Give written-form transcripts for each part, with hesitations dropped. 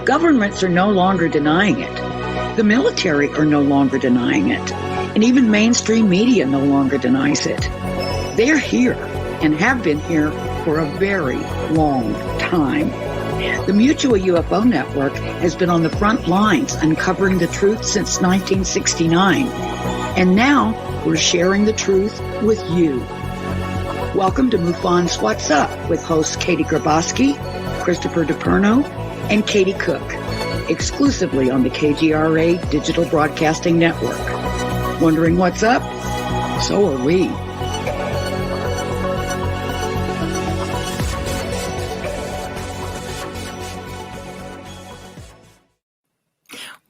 Governments are no longer denying it. The military are no longer denying it. And even mainstream media no longer denies it. They're here and have been here for a very long time. The Mutual UFO Network has been on the front lines uncovering the truth since 1969. And now we're sharing the truth with you. Welcome to MUFON's What's Up with hosts Katie Griboski, Christopher DePerno, and Katie Cook, exclusively on the KGRA Digital Broadcasting Network. Wondering what's up? So are we.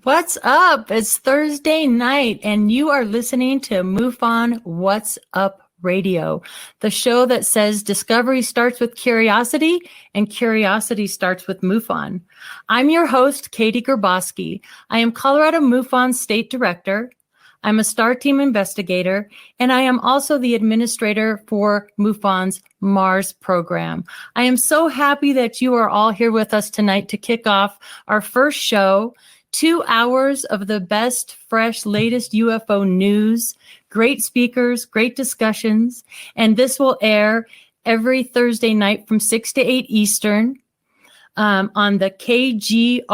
What's up? It's Thursday night, and you are listening to MUFON What's Up Radio, the show that says discovery starts with curiosity and curiosity starts with MUFON. I'm your host, Katie Griboski. I am Colorado MUFON State Director. I'm a STAR Team investigator, and I am also the administrator for MUFON's Mars program. I am so happy that you are all here with us tonight to kick off our first show. 2 hours of the best, fresh, latest UFO news, great speakers, great discussions, and this will air every Thursday night from 6 to 8 Eastern on the kgradb.com.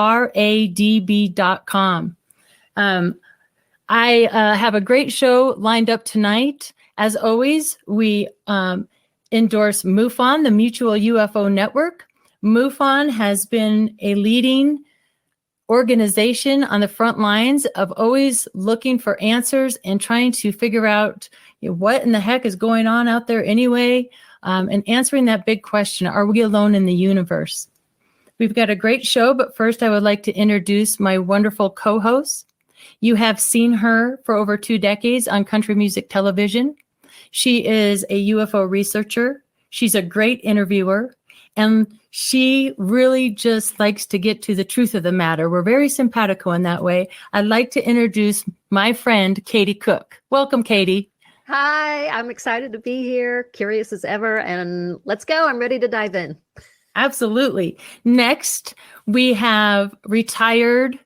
I have a great show lined up tonight. As always, we endorse MUFON, the Mutual UFO Network. MUFON has been a leading organization on the front lines of always looking for answers and trying to figure out what in the heck is going on out there anyway, and answering that big question, are we alone in the universe? We've got a great show, but first I would like to introduce my wonderful co-host. You have seen her for over 2 decades on country music television. She is a UFO researcher. She's a great interviewer, and she really just likes to get to the truth of the matter. We're very simpatico in that way. I'd like to introduce my friend, Katie Cook. Welcome, Katie. Hi, I'm excited to be here, curious as ever, and let's go. I'm ready to dive in. Absolutely. Next, we have retired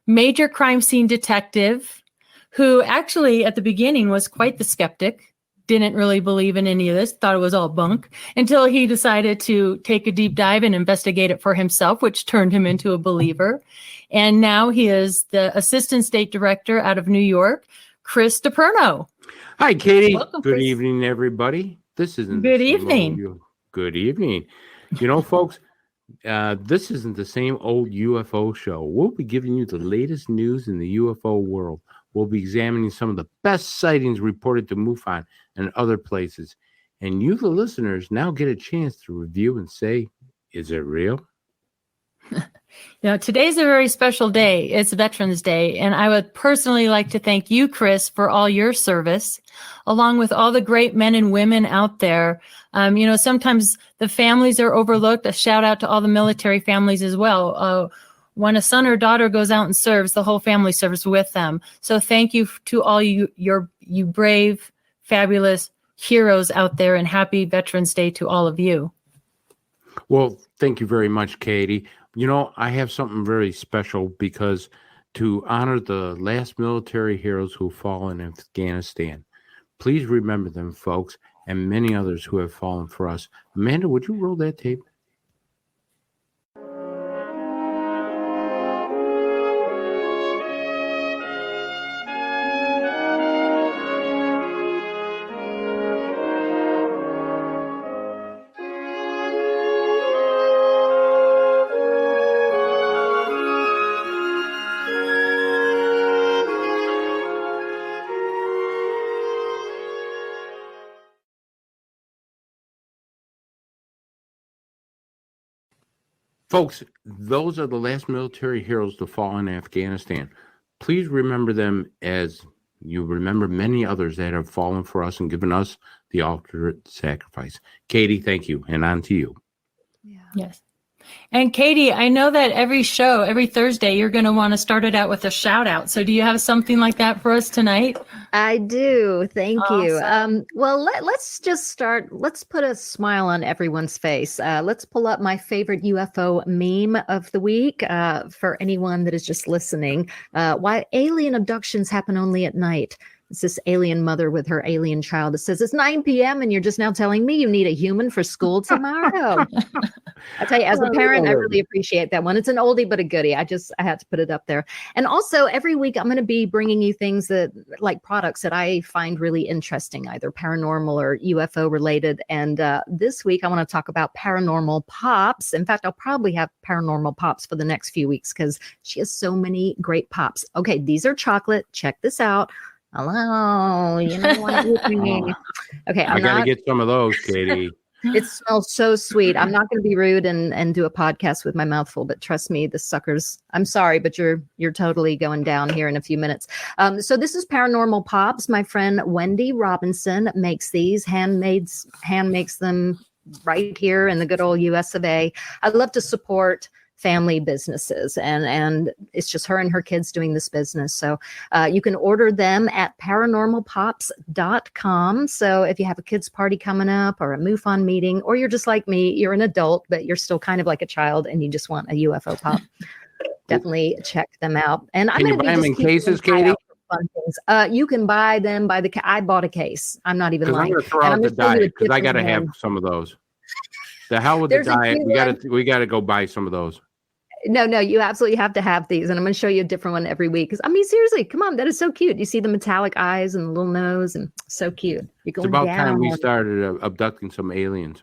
major crime scene detective who actually at the beginning was quite the skeptic. Didn't really believe in any of this, thought it was all bunk, until he decided to take a deep dive and investigate it for himself, which turned him into a believer. And now he is the Assistant State Director out of New York, Chris DePerno. Hi, Katie. Welcome, Good Chris. Evening, everybody. This isn't Good evening. Good evening. You know, folks, this isn't the same old UFO show. We'll be giving you the latest news in the UFO world. We'll be examining some of the best sightings reported to MUFON and other places. And you, the listeners, now get a chance to review and say, is it real? Today's a very special day. It's Veterans Day. And I would personally like to thank you, Chris, for all your service, along with all the great men and women out there. Sometimes the families are overlooked. A shout out to all the military families as well. When a son or daughter goes out and serves, the whole family serves with them. So thank you to all you brave, fabulous heroes out there, and happy Veterans Day to all of you. Well, thank you very much, Katie. You know, I have something very special because to honor the last military heroes who fall in Afghanistan. Please remember them, folks, and many others who have fallen for us. Amanda, would you roll that tape? Folks, those are the last military heroes to fall in Afghanistan. Please remember them as you remember many others that have fallen for us and given us the ultimate sacrifice. Katie, thank you. And on to you. Yes. And Katie, I know that every Thursday, you're going to want to start it out with a shout out. So do you have something like that for us tonight? I do. Thank you. Awesome. Well, let's just start. Let's put a smile on everyone's face. Let's pull up my favorite UFO meme of the week for anyone that is just listening. Why alien abductions happen only at night. It's this alien mother with her alien child. It says, it's 9 p.m. and you're just now telling me you need a human for school tomorrow. I tell you, as a parent, I really appreciate that one. It's an oldie, but a goodie. I had to put it up there. And also every week I'm going to be bringing you things that like products that I find really interesting, either paranormal or UFO related. And this week I want to talk about paranormal pops. In fact, I'll probably have paranormal pops for the next few weeks because she has so many great pops. Okay, these are chocolate. Check this out. Hello, you know what you're thinking. Okay, I got to get some of those, Katie. It smells so sweet. I'm not going to be rude and do a podcast with my mouth full, but trust me, the suckers. I'm sorry, but you're totally going down here in a few minutes. So this is Paranormal Pops. My friend Wendy Robinson makes these. Hand makes them right here in the good old US of A. I love to support family businesses, and it's just her and her kids doing this business. So you can order them at paranormalpops.com. So if you have a kids party coming up or a MUFON meeting, or you're just like me, you're an adult, but you're still kind of like a child and you just want a UFO pop, definitely check them out. And Can you buy them in cases, Katie? Fun things. You can buy them by I bought a case. I'm not even lying. I'm going to throw out the diet because I got to have some of those. The hell with the diet. We got to go buy some of those. No, you absolutely have to have these. And I'm going to show you a different one every week. Because I mean, seriously, come on. That is so cute. You see the metallic eyes and the little nose, and so cute. It's about time we started abducting some aliens.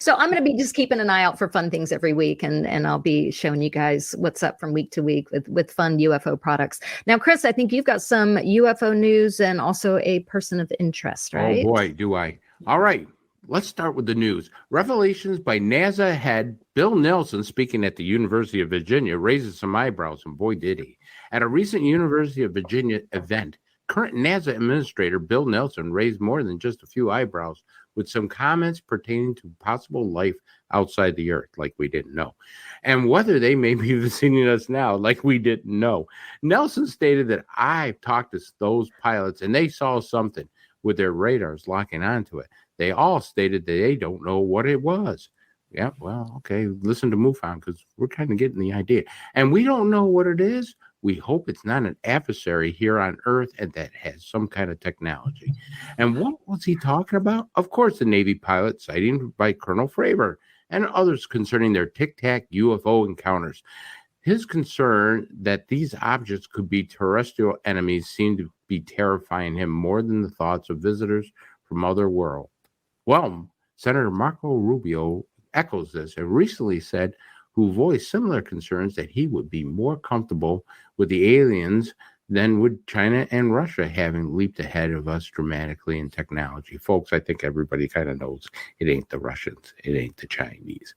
So I'm going to be just keeping an eye out for fun things every week. And I'll be showing you guys what's up from week to week with fun UFO products. Now, Chris, I think you've got some UFO news and also a person of interest, right? Oh, boy, do I. All right. Let's start with the news. Revelations by NASA head Bill Nelson, speaking at the University of Virginia, raises some eyebrows, and boy, did he. At a recent University of Virginia event, current NASA administrator Bill Nelson raised more than just a few eyebrows with some comments pertaining to possible life outside the Earth, like we didn't know, and whether they may be visiting us now, like we didn't know. Nelson stated that I've talked to those pilots, and they saw something with their radars locking onto it. They all stated that they don't know what it was. Yeah, well, okay, listen to MUFON because we're kind of getting the idea. And we don't know what it is. We hope it's not an adversary here on Earth and that has some kind of technology. And what was he talking about? Of course, the Navy pilot sighting by Colonel Fravor and others concerning their tic-tac UFO encounters. His concern that these objects could be terrestrial enemies seemed to be terrifying him more than the thoughts of visitors from other worlds. Well, Senator Marco Rubio echoes this and recently said, who voiced similar concerns that he would be more comfortable with the aliens than would China and Russia having leaped ahead of us dramatically in technology. Folks, I think everybody kind of knows it ain't the Russians, it ain't the Chinese.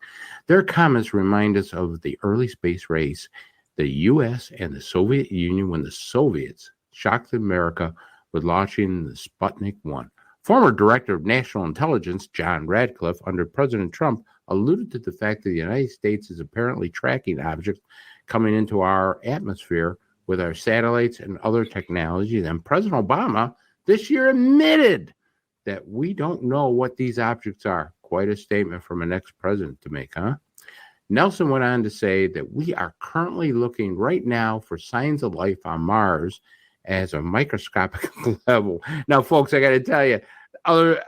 Their comments remind us of the early space race, the U.S. and the Soviet Union when the Soviets shocked America with launching the Sputnik 1. Former Director of National Intelligence, John Radcliffe, under President Trump, alluded to the fact that the United States is apparently tracking objects coming into our atmosphere with our satellites and other technologies. And President Obama this year admitted that we don't know what these objects are. Quite a statement from an ex-president to make, huh? Nelson went on to say that we are currently looking right now for signs of life on Mars as a microscopic level. Now, folks, I got to tell you, other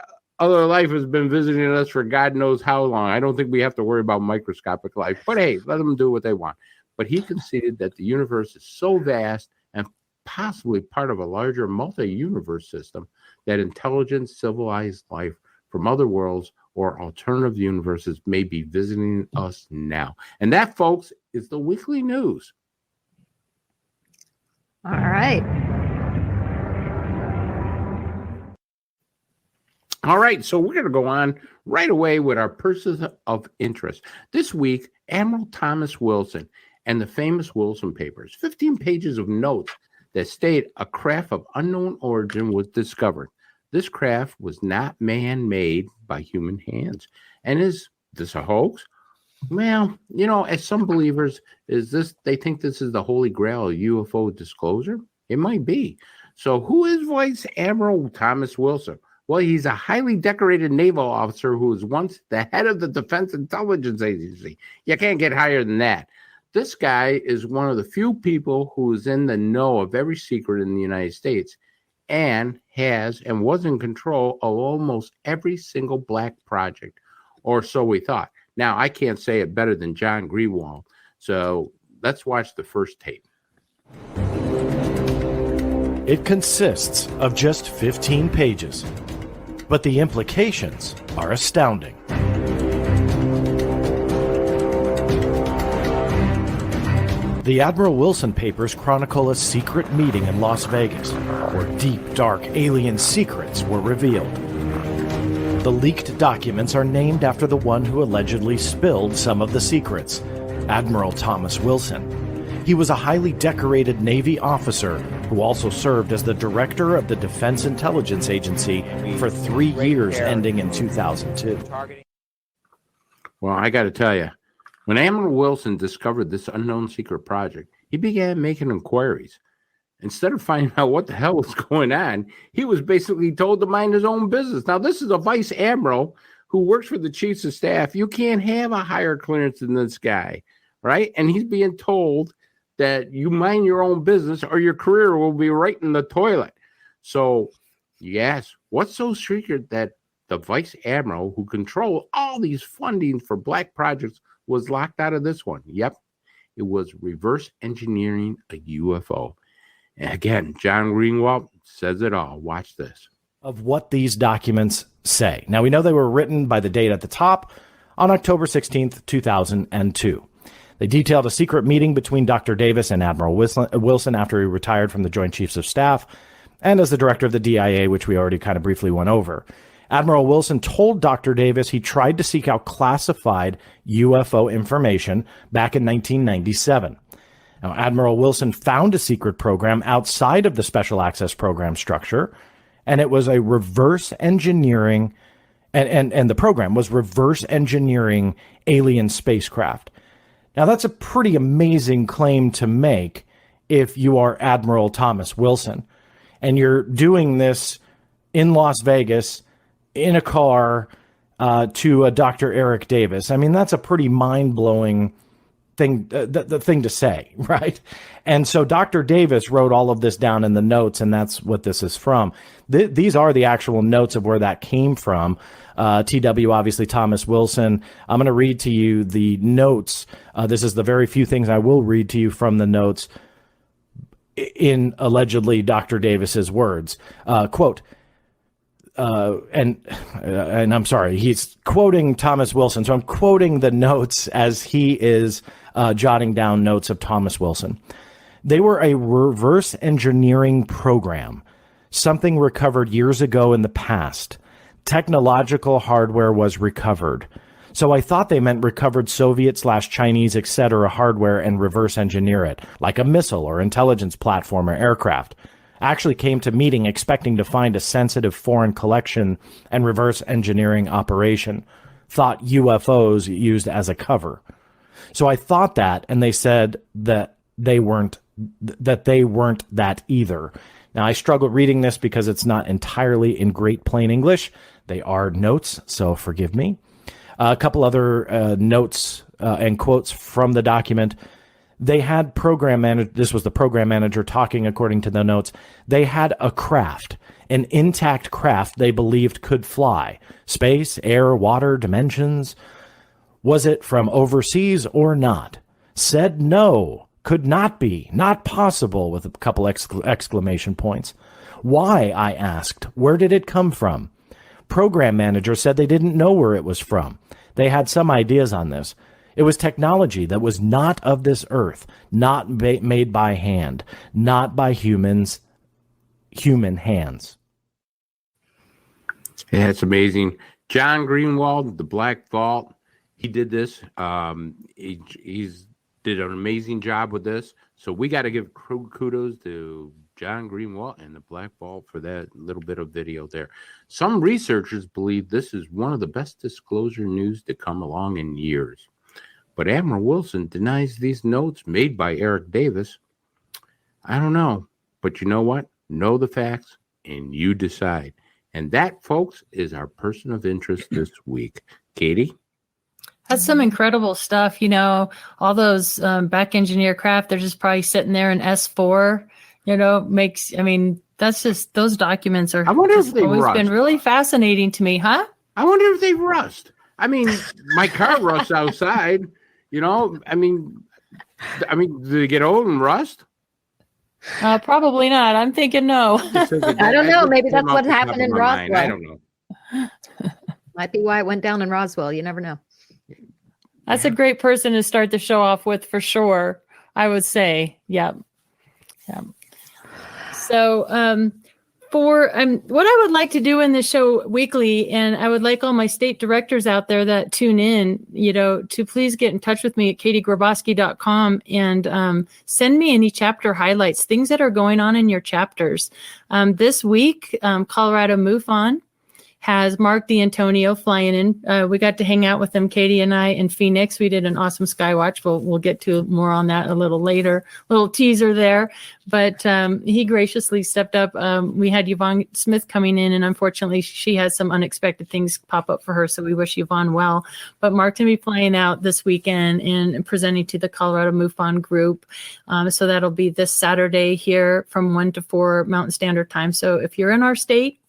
life has been visiting us for God knows how long. I don't think we have to worry about microscopic life. But hey, let them do what they want. But he conceded that the universe is so vast and possibly part of a larger multi-universe system that intelligent, civilized life from other worlds or alternative universes may be visiting us now. And that, folks, is the weekly news. All right. All right, so we're going to go on right away with our persons of interest. This week, Admiral Thomas Wilson and the famous Wilson Papers, 15 pages of notes that state a craft of unknown origin was discovered. This craft was not man-made by human hands. And is this a hoax? Well, as some believers, they think this is the holy grail of UFO disclosure? It might be. So who is Vice Admiral Thomas Wilson? Well, he's a highly decorated naval officer who was once the head of the Defense Intelligence Agency. You can't get higher than that. This guy is one of the few people who is in the know of every secret in the United States and was in control of almost every single black project, or so we thought. Now, I can't say it better than John Greenwald, so let's watch the first tape. It consists of just 15 pages, but the implications are astounding. The Admiral Wilson papers chronicle a secret meeting in Las Vegas where deep, dark alien secrets were revealed. The leaked documents are named after the one who allegedly spilled some of the secrets, Admiral Thomas Wilson. He was a highly decorated Navy officer who also served as the director of the Defense Intelligence Agency for 3 years, ending in 2002. Well, I got to tell you, when Admiral Wilson discovered this unknown secret project, he began making inquiries. Instead of finding out what the hell was going on, he was basically told to mind his own business. Now, this is a vice admiral who works for the chiefs of staff. You can't have a higher clearance than this guy, right? And he's being told that you mind your own business or your career will be right in the toilet. So, yes, what's so secret that the vice admiral who controlled all these funding for black projects was locked out of this one? Yep, it was reverse engineering a UFO. And again, John Greenwald says it all. Watch this. Of what these documents say. Now, we know they were written by the date at the top on October 16th, 2002. They detailed a secret meeting between Dr. Davis and Admiral Wilson after he retired from the Joint Chiefs of Staff and as the director of the DIA, which we already kind of briefly went over. Admiral Wilson told Dr. Davis he tried to seek out classified UFO information back in 1997. Now, Admiral Wilson found a secret program outside of the Special Access Program structure, and it was a reverse engineering, and the program was reverse engineering alien spacecraft. Now, that's a pretty amazing claim to make if you are Admiral Thomas Wilson, and you're doing this in Las Vegas in a car to a Dr. Eric Davis. I mean, that's a pretty mind-blowing thing, the thing to say, right? And so Dr. Davis wrote all of this down in the notes, and that's what this is from. These are the actual notes of where that came from. TW, obviously, Thomas Wilson. I'm going to read to you the notes. This is the very few things I will read to you from the notes in allegedly Dr. Davis's words. Quote, and I'm sorry, he's quoting Thomas Wilson, so I'm quoting the notes as he is jotting down notes of Thomas Wilson. They were a reverse engineering program, something recovered years ago in the past. Technological hardware was recovered. So I thought they meant recovered Soviet/Chinese, etc. hardware and reverse engineer it, like a missile or intelligence platform or aircraft. Actually came to meeting expecting to find a sensitive foreign collection and reverse engineering operation. Thought UFOs used as a cover. So I thought that, and they said that they weren't that either. Now, I struggle reading this because it's not entirely in great plain English. They are notes, so forgive me. A couple other notes and quotes from the document. They had program manager. This was the program manager talking according to the notes. They had a craft, an intact craft they believed could fly. Space, air, water, dimensions. Was it from overseas or not? Said no, could not be, not possible, with a couple exclamation points. Why, I asked. Where did it come from? Program manager said they didn't know where it was from. They had some ideas on this. It was technology that was not of this earth, not made by hand, not by human hands. Yeah, it's amazing. John Greenwald, the Black Vault, he did this. He's did an amazing job with this. So we got to give kudos to John Greenwald and the Black Vault for that little bit of video there. Some researchers believe this is one of the best disclosure news to come along in years. But Admiral Wilson denies these notes made by Eric Davis. I don't know. But you know what? Know the facts and you decide. And that, folks, is our person of interest this week. Katie? That's some incredible stuff. You know, all those back engineer craft, they're just probably sitting there in S4, you know, that's just, those documents are I wonder just if they always rust. been really fascinating to me, huh? I wonder if they rust. I mean, my car rusts outside, you know, I mean, do they get old and rust? Probably not. I'm thinking no. I don't know. Maybe that's what happened in Roswell. I don't know. Might be why it went down in Roswell. You never know. That's a great person to start the show off with for sure. I would say, yeah. So, what I would like to do in the show weekly, and I would like all my state directors out there that tune in, you know, to please get in touch with me at katiegriboski.com and send me any chapter highlights, things that are going on in your chapters. This week, Colorado MUFON has Mark D'Antonio flying in. We got to hang out with him, Katie and I, in Phoenix. We did an awesome Skywatch. We'll get to more on that a little later. Little teaser there. But he graciously stepped up. We had Yvonne Smith coming in, and unfortunately, she has some unexpected things pop up for her, so we wish Yvonne well. But Mark's going to be flying out this weekend and presenting to the Colorado MUFON group. So that'll be this Saturday here from 1 to 4 Mountain Standard Time. So if you're in our state,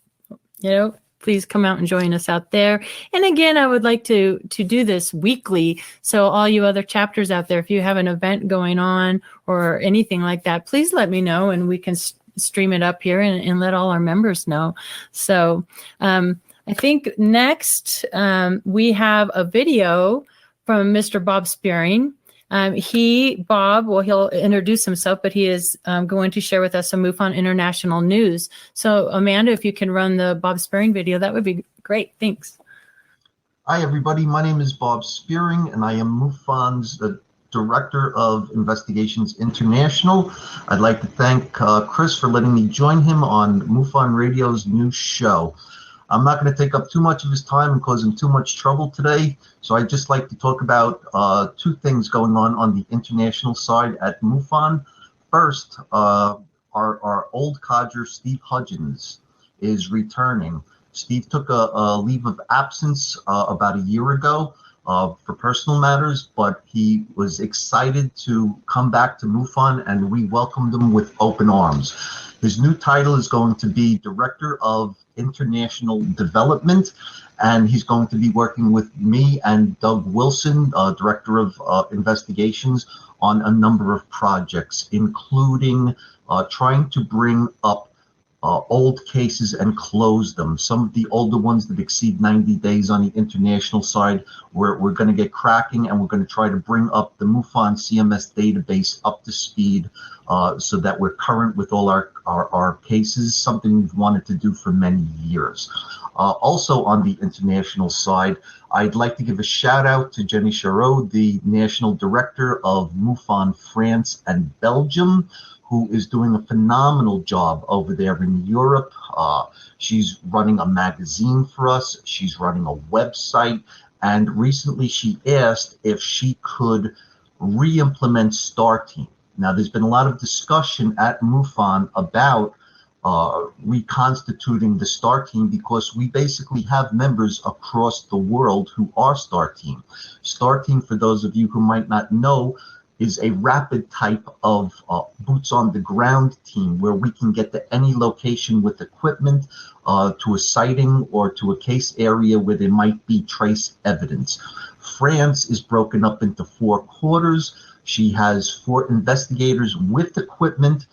you know, please come out and join us out there. And again, I would like to do this weekly. So all you other chapters out there, if you have an event going on or anything like that, please let me know and we can stream it up here and let all our members know. So I think next we have a video from Mr. Bob Spearing. He'll introduce himself, but he is going to share with us some MUFON International news. So, Amanda, if you can run the Bob Spearing video, that would be great. Thanks. Hi, everybody. My name is Bob Spearing, and I am MUFON's Director of Investigations International. I'd like to thank Chris for letting me join him on MUFON Radio's new show. I'm not going to take up too much of his time and cause him too much trouble today, so I'd just like to talk about two things going on the international side at MUFON. First, our old codger, Steve Hudgens, is returning. Steve took a leave of absence about a year ago for personal matters, but he was excited to come back to MUFON, and we welcomed him with open arms. His new title is going to be Director of International Development, and he's going to be working with me and Doug Wilson, Director of Investigations, on a number of projects, including trying to bring up old cases and close them. Some of the older ones that exceed 90 days on the international side, we're going to get cracking, and we're going to try to bring up the MUFON CMS database up to speed so that we're current with all our cases, something we've wanted to do for many years. Also on the international side, I'd like to give a shout out to Jenny Charot, the National Director of MUFON France and Belgium, who is doing a phenomenal job over there in Europe. She's running a magazine for us. She's running a website. And recently she asked if she could re-implement Star Team. Now, there's been a lot of discussion at MUFON about reconstituting the Star Team because we basically have members across the world who are Star Team. Star Team, for those of you who might not know, is a rapid type of boots on the ground team where we can get to any location with equipment, to a sighting or to a case area where there might be trace evidence. France is broken up into 4 quarters. She has 4 investigators with equipment,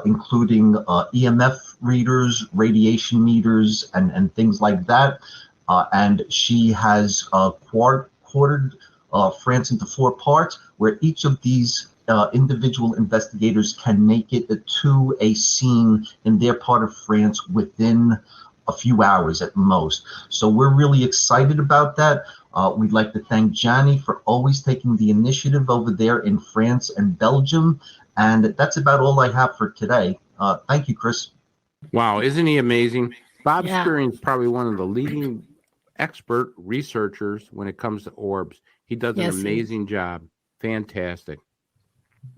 including EMF readers, radiation meters, and things like that. And she has quartered France into 4 parts, where each of these individual investigators can make it to a scene in their part of France within a few hours at most. So we're really excited about that. We'd like to thank Johnny for always taking the initiative over there in France and Belgium. And that's about all I have for today. Thank you, Chris. Wow, isn't he amazing? Bob Yeah. Spearing is probably one of the leading expert researchers when it comes to orbs. He does Yes, an he is. amazing job. Fantastic.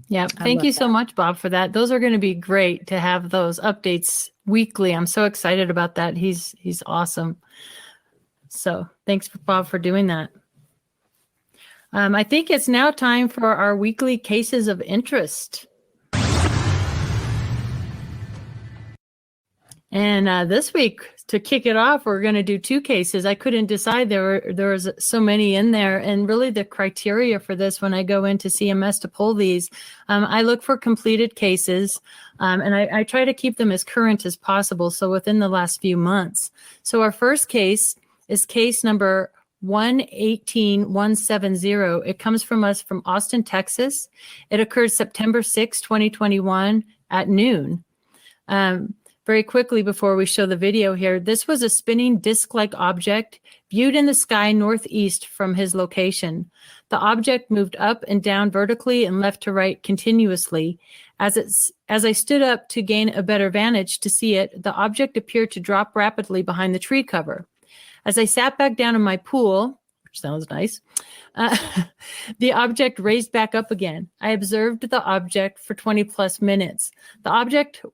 Yeah. Thank you so much, Bob, for that. Those are going to be great to have those updates weekly. I'm so excited about that. He's awesome. So thanks, Bob, for doing that. I think it's now time for our weekly cases of interest. And this week, to kick it off, we're going to do 2 cases. I couldn't decide. There was so many in there. And really the criteria for this, when I go into CMS to pull these, I look for completed cases, and I try to keep them as current as possible. So within the last few months. So our first case is case number 118170. It comes from us from Austin, Texas. It occurred September 6, 2021 at noon. Very quickly before we show the video here, this was a spinning disc-like object viewed in the sky northeast from his location. The object moved up and down vertically and left to right continuously. As I stood up to gain a better vantage to see it, the object appeared to drop rapidly behind the tree cover. As I sat back down in my pool, which sounds nice, the object raised back up again. I observed the object for 20 plus minutes. The object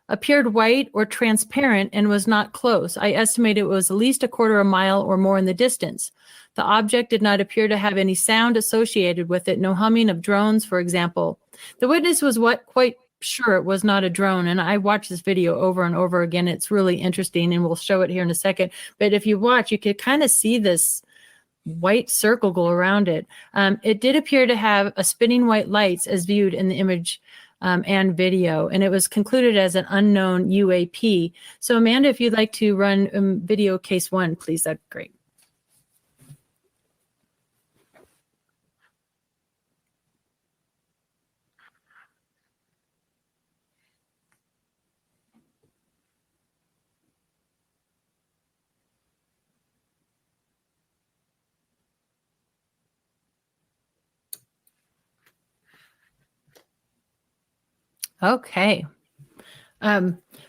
appeared white or transparent and was not close. I estimate it was at least a quarter of a mile or more in the distance. The object did not appear to have any sound associated with it, no humming of drones, for example. The witness was quite sure it was not a drone, and I watched this video over and over again. It's really interesting, and we'll show it here in a second. But if you watch, you could kind of see this white circle go around it. It did appear to have a spinning white lights as viewed in the image and video, and it was concluded as an unknown UAP. So Amanda, if you'd like to run video case 1, please, that'd be great. Okay.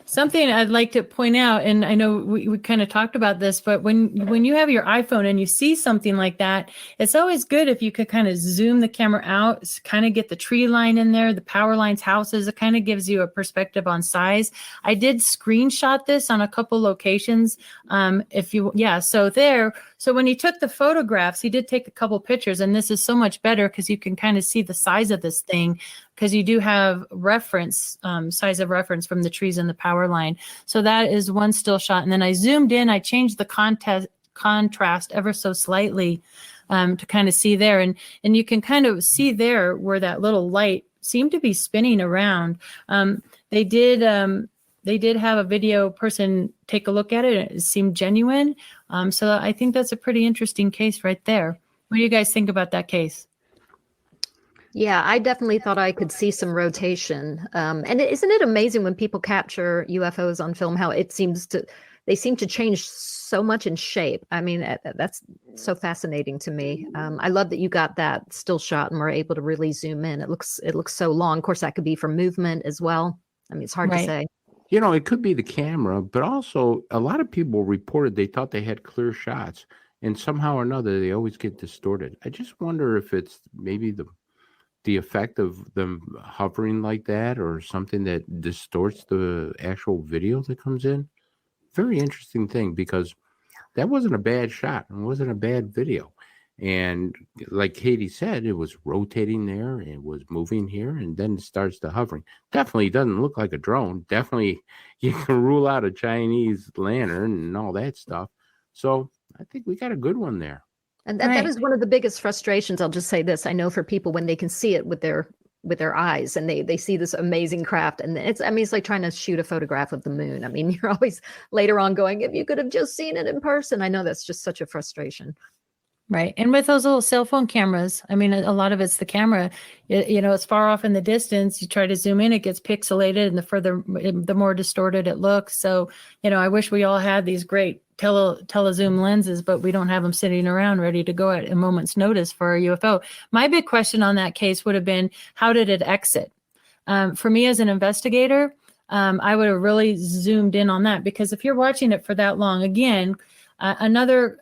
Something I'd like to point out, and I know we kind of talked about this, but when you have your iPhone and you see something like that, it's always good if you could kind of zoom the camera out, kind of get the tree line in there, the power lines, houses. It kind of gives you a perspective on size. I did screenshot this on a couple locations. So when he took the photographs, he did take a couple pictures, and this is so much better because you can kind of see the size of this thing, because you do have reference, size of reference from the trees and the power line. So that is one still shot. And then I zoomed in, I changed the contrast ever so slightly to kind of see there. And you can kind of see there where that little light seemed to be spinning around. They did have a video person take a look at it. It seemed genuine. So I think that's a pretty interesting case right there. What do you guys think about that case? Yeah, I definitely thought I could see some rotation. And isn't it amazing when people capture UFOs on film, how they seem to change so much in shape. I mean, that's so fascinating to me. I love that you got that still shot and were able to really zoom in. It looks so long. Of course, that could be from movement as well. I mean, it's hard to say. You know, it could be the camera, but also a lot of people reported they thought they had clear shots, and somehow or another, they always get distorted. I just wonder if it's maybe the effect of them hovering like that, or something that distorts the actual video that comes in. Very interesting thing, because that wasn't a bad shot. It wasn't a bad video. And like Katie said, it was rotating there, and it was moving here, and then it starts to hovering. Definitely doesn't look like a drone. Definitely you can rule out a Chinese lantern and all that stuff. So I think we got a good one there. And that is one of the biggest frustrations. I'll just say this. I know for people when they can see it with their eyes, and they see this amazing craft, and it's like trying to shoot a photograph of the moon. I mean, you're always later on going, if you could have just seen it in person. I know that's just such a frustration. Right. And with those little cell phone cameras, I mean, a lot of it's the camera, it's far off in the distance. You try to zoom in, it gets pixelated, and the more distorted it looks. So, I wish we all had these great telezoom lenses, but we don't have them sitting around ready to go at a moment's notice for a UFO. My big question on that case would have been, how did it exit? For me as an investigator, I would have really zoomed in on that, because if you're watching it for that long, again, another,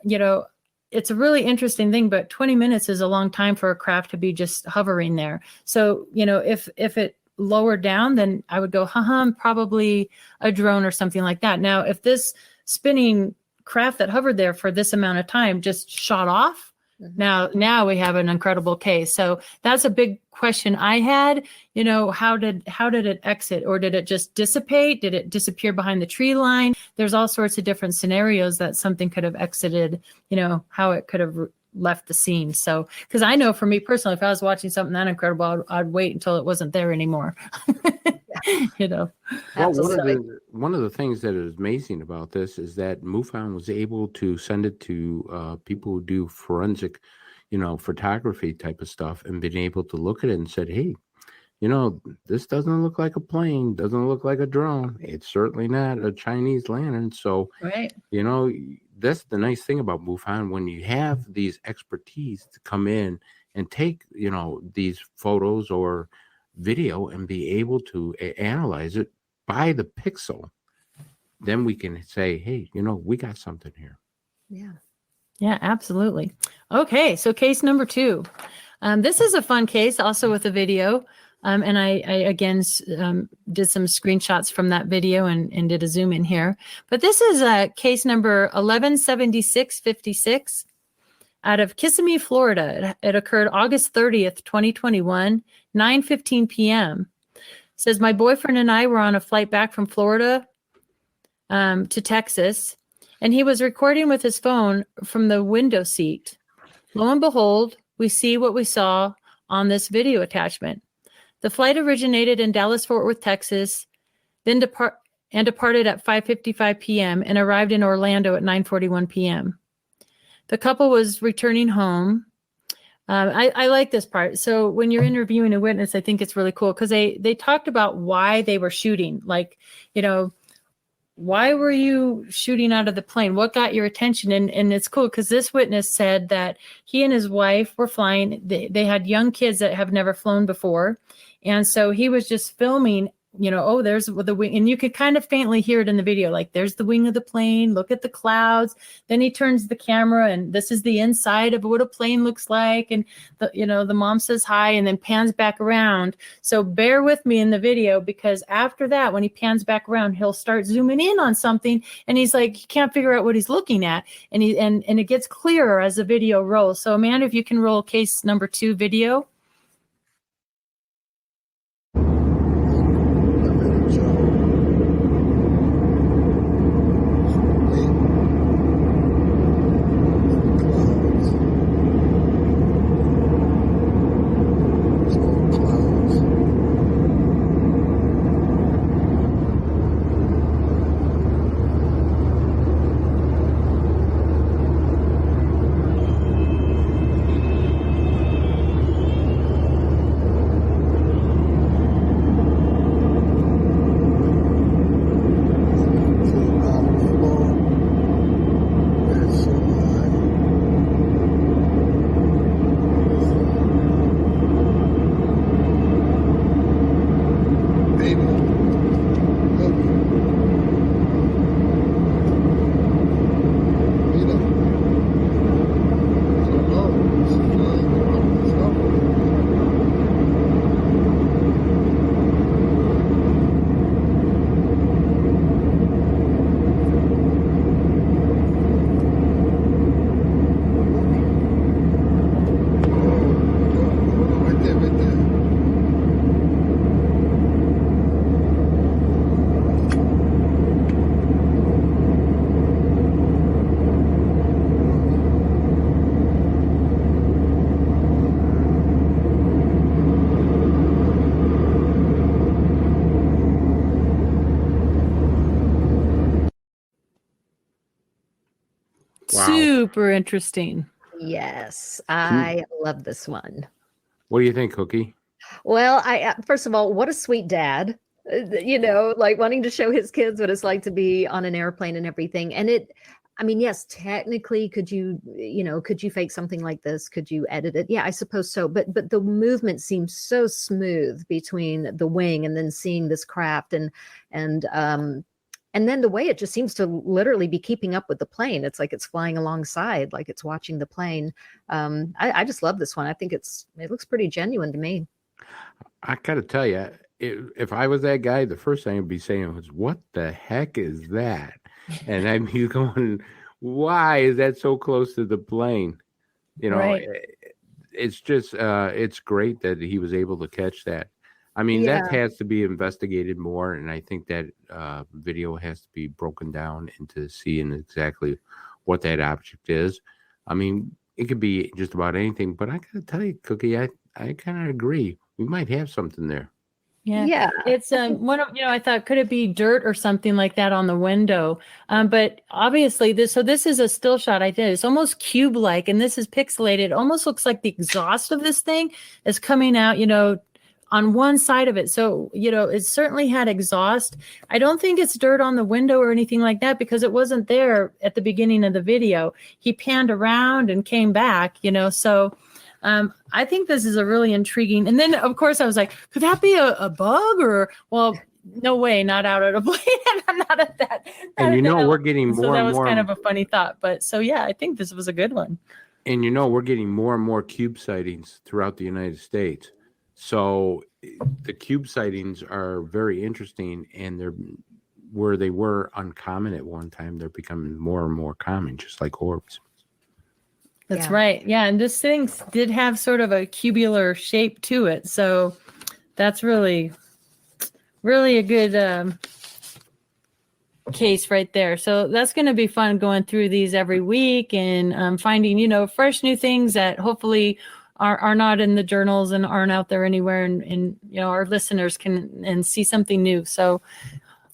it's a really interesting thing, but 20 minutes is a long time for a craft to be just hovering there. So, if it lowered down, then I would go, probably a drone or something like that. Now, if this spinning craft that hovered there for this amount of time just shot off, now we have an incredible case. So that's a big question I had. How did it exit, or did it just dissipate? Did it disappear behind the tree line? There's all sorts of different scenarios that something could have exited, how it could have left the scene. So, because I know for me personally, if I was watching something that incredible, I'd wait until it wasn't there anymore. Well, one of the things that is amazing about this is that MUFON was able to send it to people who do forensic, photography type of stuff, and been able to look at it and said, hey, this doesn't look like a plane, doesn't look like a drone. It's certainly not a Chinese lantern. So, right. That's the nice thing about MUFON, when you have these expertise to come in and take, these photos or video and be able to analyze it by the pixel, then we can say, hey, we got something here. Yeah, absolutely. Okay, so case number 2. This is a fun case, also with a video. And I again did some screenshots from that video and did a zoom in here. But this is case number 117656 out of Kissimmee, Florida. It occurred August 30th, 2021, 9:15 p.m. It says, my boyfriend and I were on a flight back from Florida to Texas, and he was recording with his phone from the window seat. Lo and behold, we see what we saw on this video attachment. The flight originated in Dallas-Fort Worth, Texas, then departed at 5:55 p.m. and arrived in Orlando at 9:41 p.m. The couple was returning home. I like this part. So when you're interviewing a witness, I think it's really cool because they talked about why they were shooting. Like, why were you shooting out of the plane? What got your attention? And it's cool because this witness said that he and his wife were flying. They had young kids that have never flown before. And so he was just filming, there's the wing. And you could kind of faintly hear it in the video. Like, there's the wing of the plane. Look at the clouds. Then he turns the camera and this is the inside of what a plane looks like. And, the mom says hi and then pans back around. So bear with me in the video, because after that, when he pans back around, he'll start zooming in on something. And he's like, he can't figure out what he's looking at. And it gets clearer as the video rolls. So Amanda, if you can roll case number 2 video. Wow. Super interesting. Yes, I love this one. What do you think, Cookie? Well, first of all, what a sweet dad, like wanting to show his kids what it's like to be on an airplane and everything. And yes, technically, could you fake something like this? Could you edit it? Yeah, I suppose so. But the movement seems so smooth between the wing and then seeing this craft and And then the way it just seems to literally be keeping up with the plane. It's like it's flying alongside, like it's watching the plane. I just love this one. I think it looks pretty genuine to me. I gotta tell you, if I was that guy, the first thing I'd be saying was, "What the heck is that?" And I'd be going, "Why is that so close to the plane?" Right. It's just it's great that he was able to catch that. I mean, that has to be investigated more, and I think that video has to be broken down into seeing exactly what that object is. I mean, it could be just about anything, but I gotta tell you, Cookie, I kind of agree. We might have something there. Yeah. It's one of, I thought, could it be dirt or something like that on the window? But obviously this is a still shot I did. It's almost cube-like, and this is pixelated. It almost looks like the exhaust of this thing is coming out, on one side of it. So, it certainly had exhaust. I don't think it's dirt on the window or anything like that, because it wasn't there at the beginning of the video. He panned around and came back, so I think this is a really intriguing. And then, of course, I was like, could that be a bug? Or, well, no way, not out at a plane. I'm not at that. And we're getting more and more. So that was kind of a funny thought. But so, yeah, I think this was a good one. And, we're getting more and more cube sightings throughout the United States. So the cube sightings are very interesting, and they're where they were uncommon at one time. They're becoming more and more common, just like orbs. That's right. Yeah. And this thing did have sort of a cubular shape to it. So that's really, really a good case right there. So that's going to be fun going through these every week and finding, fresh new things that hopefully are not in the journals and aren't out there anywhere. And our listeners can see something new. So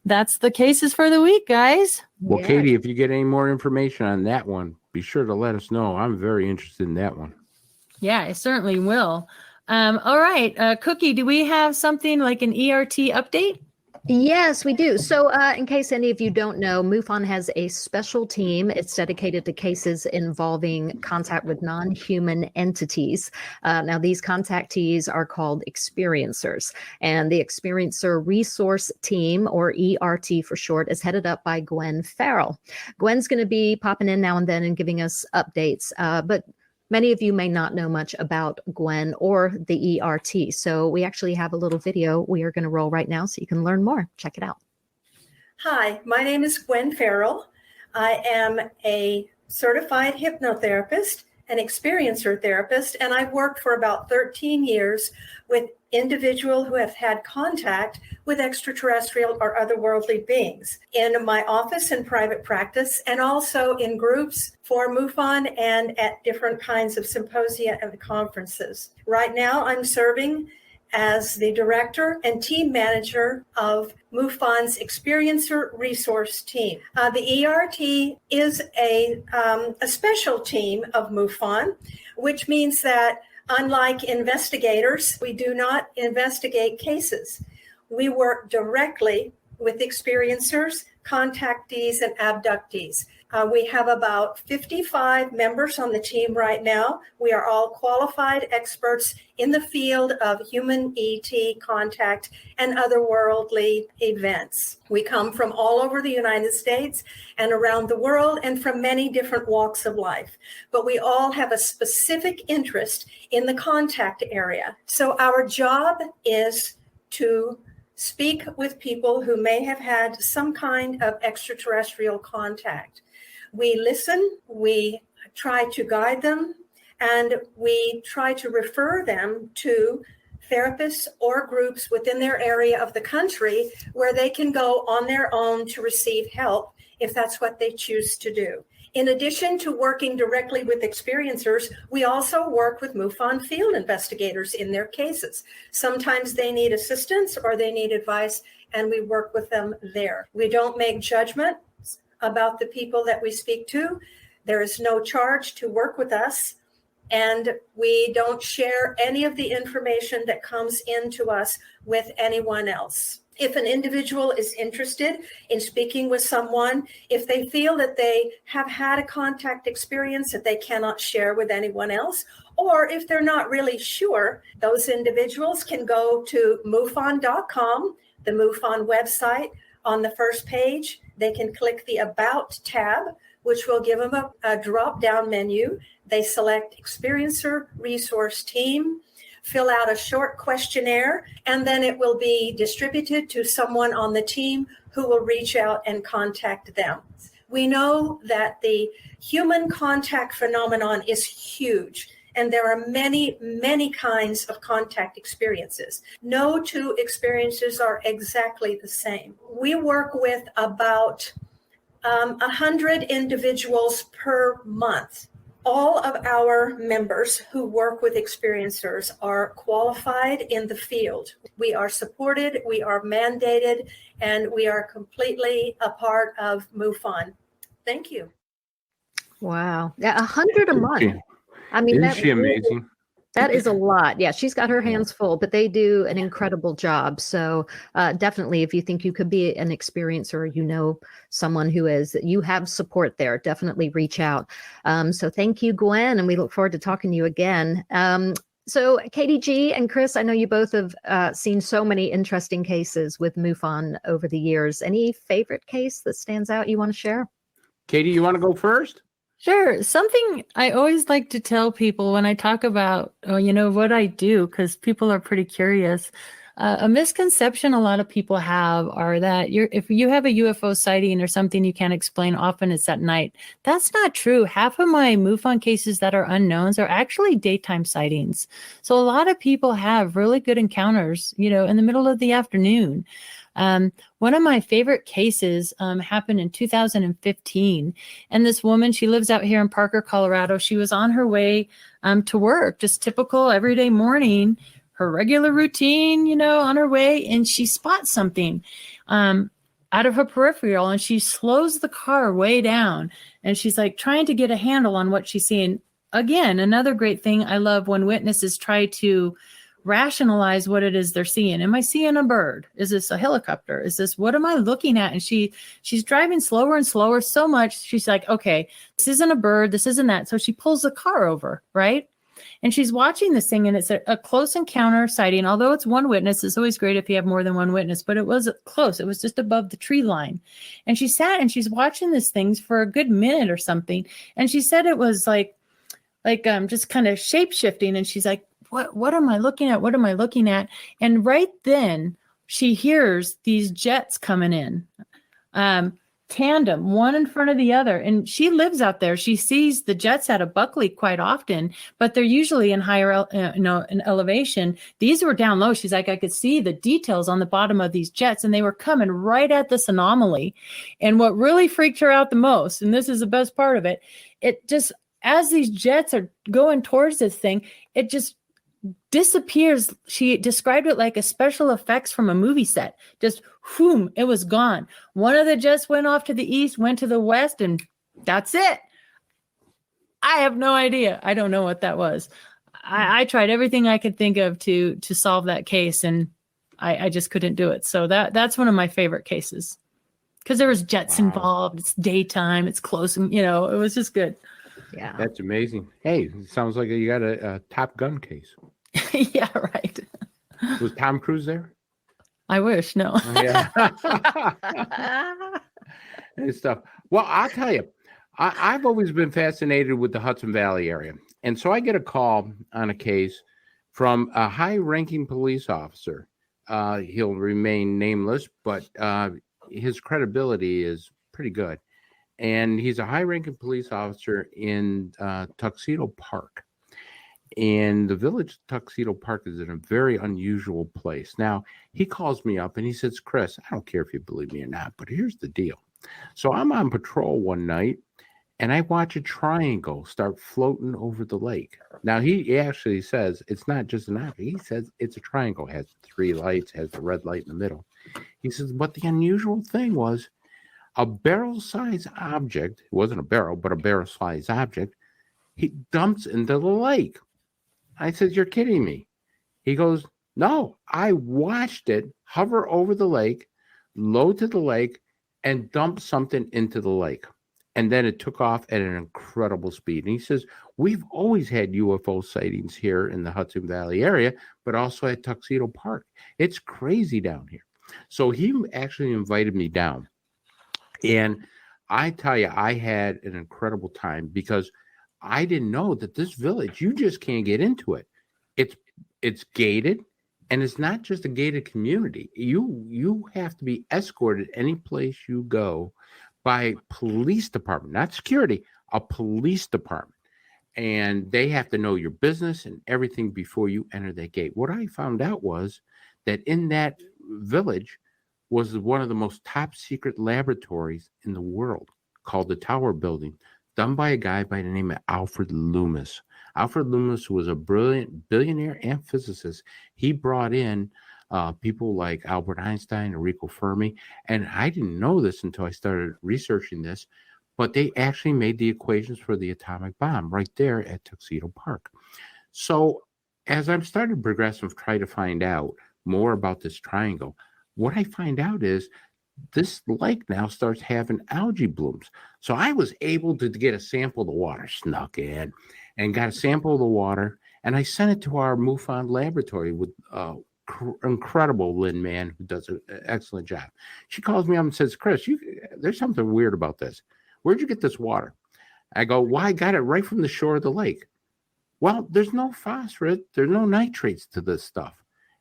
that's the cases for the week, guys. Well, Katie, if you get any more information on that one, be sure to let us know. I'm very interested in that one. Yeah, I certainly will. All right. Cookie, do we have something like an ERT update? Yes, we do. So in case any of you don't know, MUFON has a special team. It's dedicated to cases involving contact with non-human entities. Now, these contactees are called experiencers, and the Experiencer Resource Team, or ERT for short, is headed up by Gwen Farrell. Gwen's going to be popping in now and then and giving us updates, but many of you may not know much about Gwen or the ERT. So we actually have a little video we are going to roll right now so you can learn more. Check it out. Hi, my name is Gwen Farrell. I am a certified hypnotherapist, an experiencer therapist, and I've worked for about 13 years with individuals who have had contact with extraterrestrial or otherworldly beings in my office and private practice, and also in groups for MUFON and at different kinds of symposia and conferences. Right now, I'm serving as the director and team manager of MUFON's Experiencer Resource Team. The ERT is a special team of MUFON, which means that unlike investigators, we do not investigate cases. We work directly with experiencers, contactees, and abductees. We have about 55 members on the team right now. We are all qualified experts in the field of human ET contact and otherworldly events. We come from all over the United States and around the world and from many different walks of life. But we all have a specific interest in the contact area. So our job is to speak with people who may have had some kind of extraterrestrial contact. We listen, we try to guide them, and we try to refer them to therapists or groups within their area of the country where they can go on their own to receive help if that's what they choose to do. In addition to working directly with experiencers, we also work with MUFON field investigators in their cases. Sometimes they need assistance or they need advice, and we work with them there. We don't make judgment about the people that we speak to. There is no charge to work with us, and we don't share any of the information that comes into us with anyone else. If an individual is interested in speaking with someone, if they feel that they have had a contact experience that they cannot share with anyone else, or if they're not really sure, those individuals can go to MUFON.com, the MUFON website. On the first page, they can click the About tab, which will give them a drop-down menu. They select Experiencer Resource Team, fill out a short questionnaire, and then it will be distributed to someone on the team who will reach out and contact them. We know that the human contact phenomenon is huge, and there are many, many kinds of contact experiences. No two experiences are exactly the same. We work with about 100 individuals per month. All of our members who work with experiencers are qualified in the field. We are supported, we are mandated, and we are completely a part of MUFON. Thank you. Wow. Yeah, 100 a month. I mean, Isn't she amazing? That is a lot. Yeah, she's got her hands full, but they do an incredible job. So definitely, if you think you could be an experiencer, or you know someone who is, you have support there, definitely reach out. So thank you, Gwen, and we look forward to talking to you again. So Katie G and Chris, I know you both have seen so many interesting cases with MUFON over the years. Any favorite case that stands out you want to share? Katie, you want to go first? Sure. Something I always like to tell people when I talk about, what I do, because people are pretty curious. A misconception a lot of people have are that if you have a UFO sighting or something you can't explain, often it's at night. That's not true. Half of my MUFON cases that are unknowns are actually daytime sightings. So a lot of people have really good encounters, in the middle of the afternoon. One of my favorite cases happened in 2015. And this woman, she lives out here in Parker, Colorado. She was on her way to work, just typical everyday morning, her regular routine, on her way. And she spots something out of her peripheral, and she slows the car way down. And she's like trying to get a handle on what she's seeing. Again, another great thing I love when witnesses try to rationalize what it is they're seeing. Am I seeing a bird? Is this a helicopter? Is this, what am I looking at? And she's driving slower and slower so much. She's like, okay, this isn't a bird. This isn't that. So she pulls the car over, right? And she's watching this thing, and it's a close encounter sighting. Although it's one witness, it's always great if you have more than one witness, but it was close. It was just above the tree line. And she sat and she's watching this thing for a good minute or something. And she said it was like just kind of shape shifting. And she's like, what am I looking at? What am I looking at? And right then she hears these jets coming in, tandem, one in front of the other. And she lives out there. She sees the jets out of Buckley quite often, but they're usually in higher, in elevation. These were down low. She's like, I could see the details on the bottom of these jets, and they were coming right at this anomaly. And what really freaked her out the most, and this is the best part of it, it just, as these jets are going towards this thing, it just disappears. She described it like a special effects from a movie set. Just whoom, it was gone. One of the jets went off to the east, went to the west, and that's it. I have no idea. I don't know what that was. I tried everything I could think of to solve that case, and I just couldn't do it. So that's one of my favorite cases, because there was jets involved. It's daytime. It's close, and it was just good. Yeah, that's amazing. Hey, it sounds like you got a Top Gun case. Yeah, right. Was Tom Cruise there? I wish. No. Yeah. And stuff. Well, I'll tell you, I've always been fascinated with the Hudson Valley area. And so I get a call on a case from a high-ranking police officer. He'll remain nameless, but his credibility is pretty good. And he's a high-ranking police officer in Tuxedo Park. And the village of Tuxedo Park is in a very unusual place. Now, he calls me up and he says, Chris, I don't care if you believe me or not, but here's the deal. So I'm on patrol one night, and I watch a triangle start floating over the lake. Now, he actually says it's not just an apple. He says it's a triangle. It has 3 lights, has the red light in the middle. He says, but the unusual thing was a barrel-sized object. It wasn't a barrel, but a barrel-sized object. He dumps into the lake. I said, you're kidding me. He goes, no, I watched it hover over the lake, low to the lake, and dump something into the lake. And then it took off at an incredible speed. And he says, we've always had UFO sightings here in the Hudson Valley area, but also at Tuxedo Park. It's crazy down here. So he actually invited me down. And I tell you, I had an incredible time because I didn't know that this village, you just can't get into it. It's gated, and it's not just a gated community. You have to be escorted any place you go by police department, not security, a police department. And they have to know your business and everything before you enter that gate. What I found out was that in that village was one of the most top secret laboratories in the world, called the Tower Building, done by a guy by the name of Alfred Loomis. Alfred Loomis was a brilliant billionaire and physicist. He brought in people like Albert Einstein, Enrico Fermi, and I didn't know this until I started researching this, but they actually made the equations for the atomic bomb right there at Tuxedo Park. So as I'm starting to progress and try to find out more about this triangle, what I find out is this lake now starts having algae blooms. So I was able to get a sample of the water, snuck in, and got a sample of the water, and I sent it to our MUFON laboratory with incredible Lynn Mann, who does an excellent job. She calls me up and says, Chris, there's something weird about this. Where'd you get this water? I go, well, I got it right from the shore of the lake. Well, there's no phosphorus, there's no nitrates to this stuff.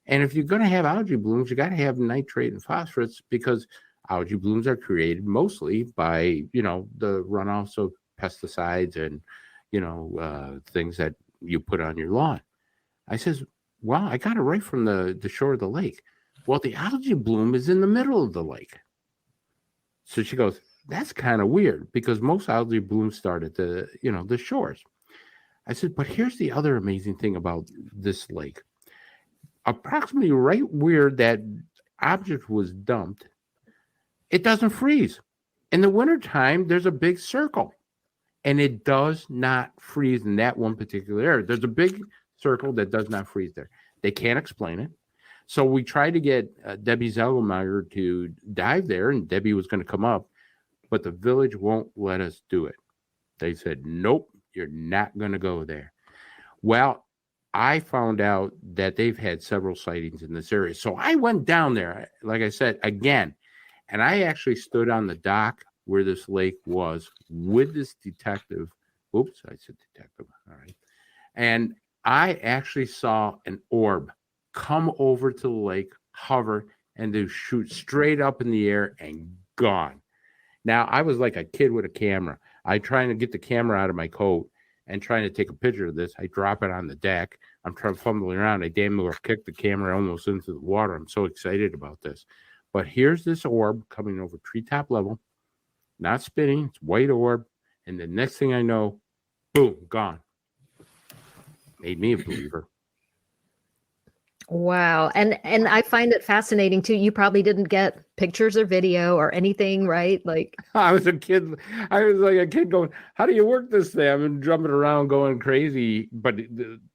And if you're going to have algae blooms, you got to have nitrate and phosphorus, because algae blooms are created mostly by, the runoffs of pesticides and, things that you put on your lawn. I says, well, I got it right from the shore of the lake. Well, the algae bloom is in the middle of the lake. So she goes, that's kind of weird, because most algae blooms start at the shores. I said, but here's the other amazing thing about this lake. Approximately right where that object was dumped, it doesn't freeze. In the wintertime, there's a big circle, and it does not freeze in that one particular area. There's a big circle that does not freeze there. They can't explain it. So we tried to get Debbie Zelgelmeyer to dive there, and Debbie was going to come up, but the village won't let us do it. They said, nope, you're not going to go there. Well, I found out that they've had several sightings in this area. So I went down there, like I said, again, and I actually stood on the dock where this lake was with this detective. Oops, I said detective. All right. And I actually saw an orb come over to the lake, hover, and to shoot straight up in the air and gone. Now, I was like a kid with a camera. I trying to get the camera out of my coat and trying to take a picture of this. I drop it on the deck. I'm trying to fumble around. I damn near kicked the camera almost into the water. I'm so excited about this. But here's this orb coming over treetop level, not spinning. It's white orb. And the next thing I know, boom, gone. Made me a believer. Wow. And I find it fascinating too. You probably didn't get pictures or video or anything, right? Like I was a kid. I was like a kid going, how do you work this thing? I've been jumping around going crazy. But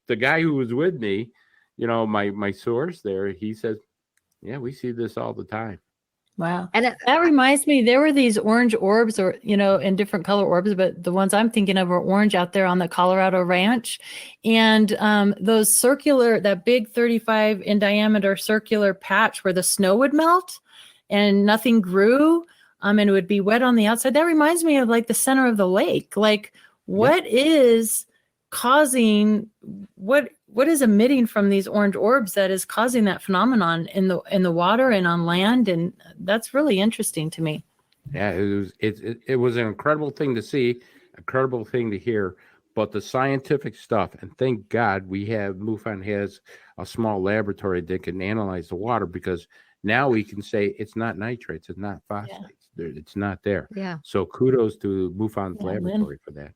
the guy who was with me, my source there, he says, yeah, we see this all the time. Wow. And that reminds me, there were these orange orbs or, in different color orbs, but the ones I'm thinking of are orange out there on the Colorado Ranch. And those that big 35 in diameter circular patch where the snow would melt and nothing grew and it would be wet on the outside. That reminds me of like the center of the lake. Like what is causing, what is emitting from these orange orbs that is causing that phenomenon in the water and on land? And that's really interesting to me. Yeah, it was an incredible thing to see, incredible thing to hear. But the scientific stuff, and thank God MUFON has a small laboratory that can analyze the water, because now we can say it's not nitrates, it's not phosphates, it's not there. Yeah. So kudos to MUFON's laboratory for that.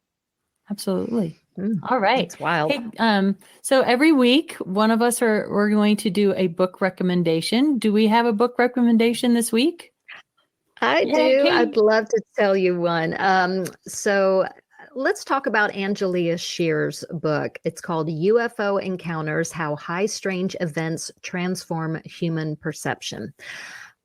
Absolutely. All right. It's wild. Hey, so every week, one of us we're going to do a book recommendation. Do we have a book recommendation this week? I do. Katie. I'd love to tell you one. So let's talk about Angelia Shear's book. It's called UFO Encounters: How High Strange Events Transform Human Perception.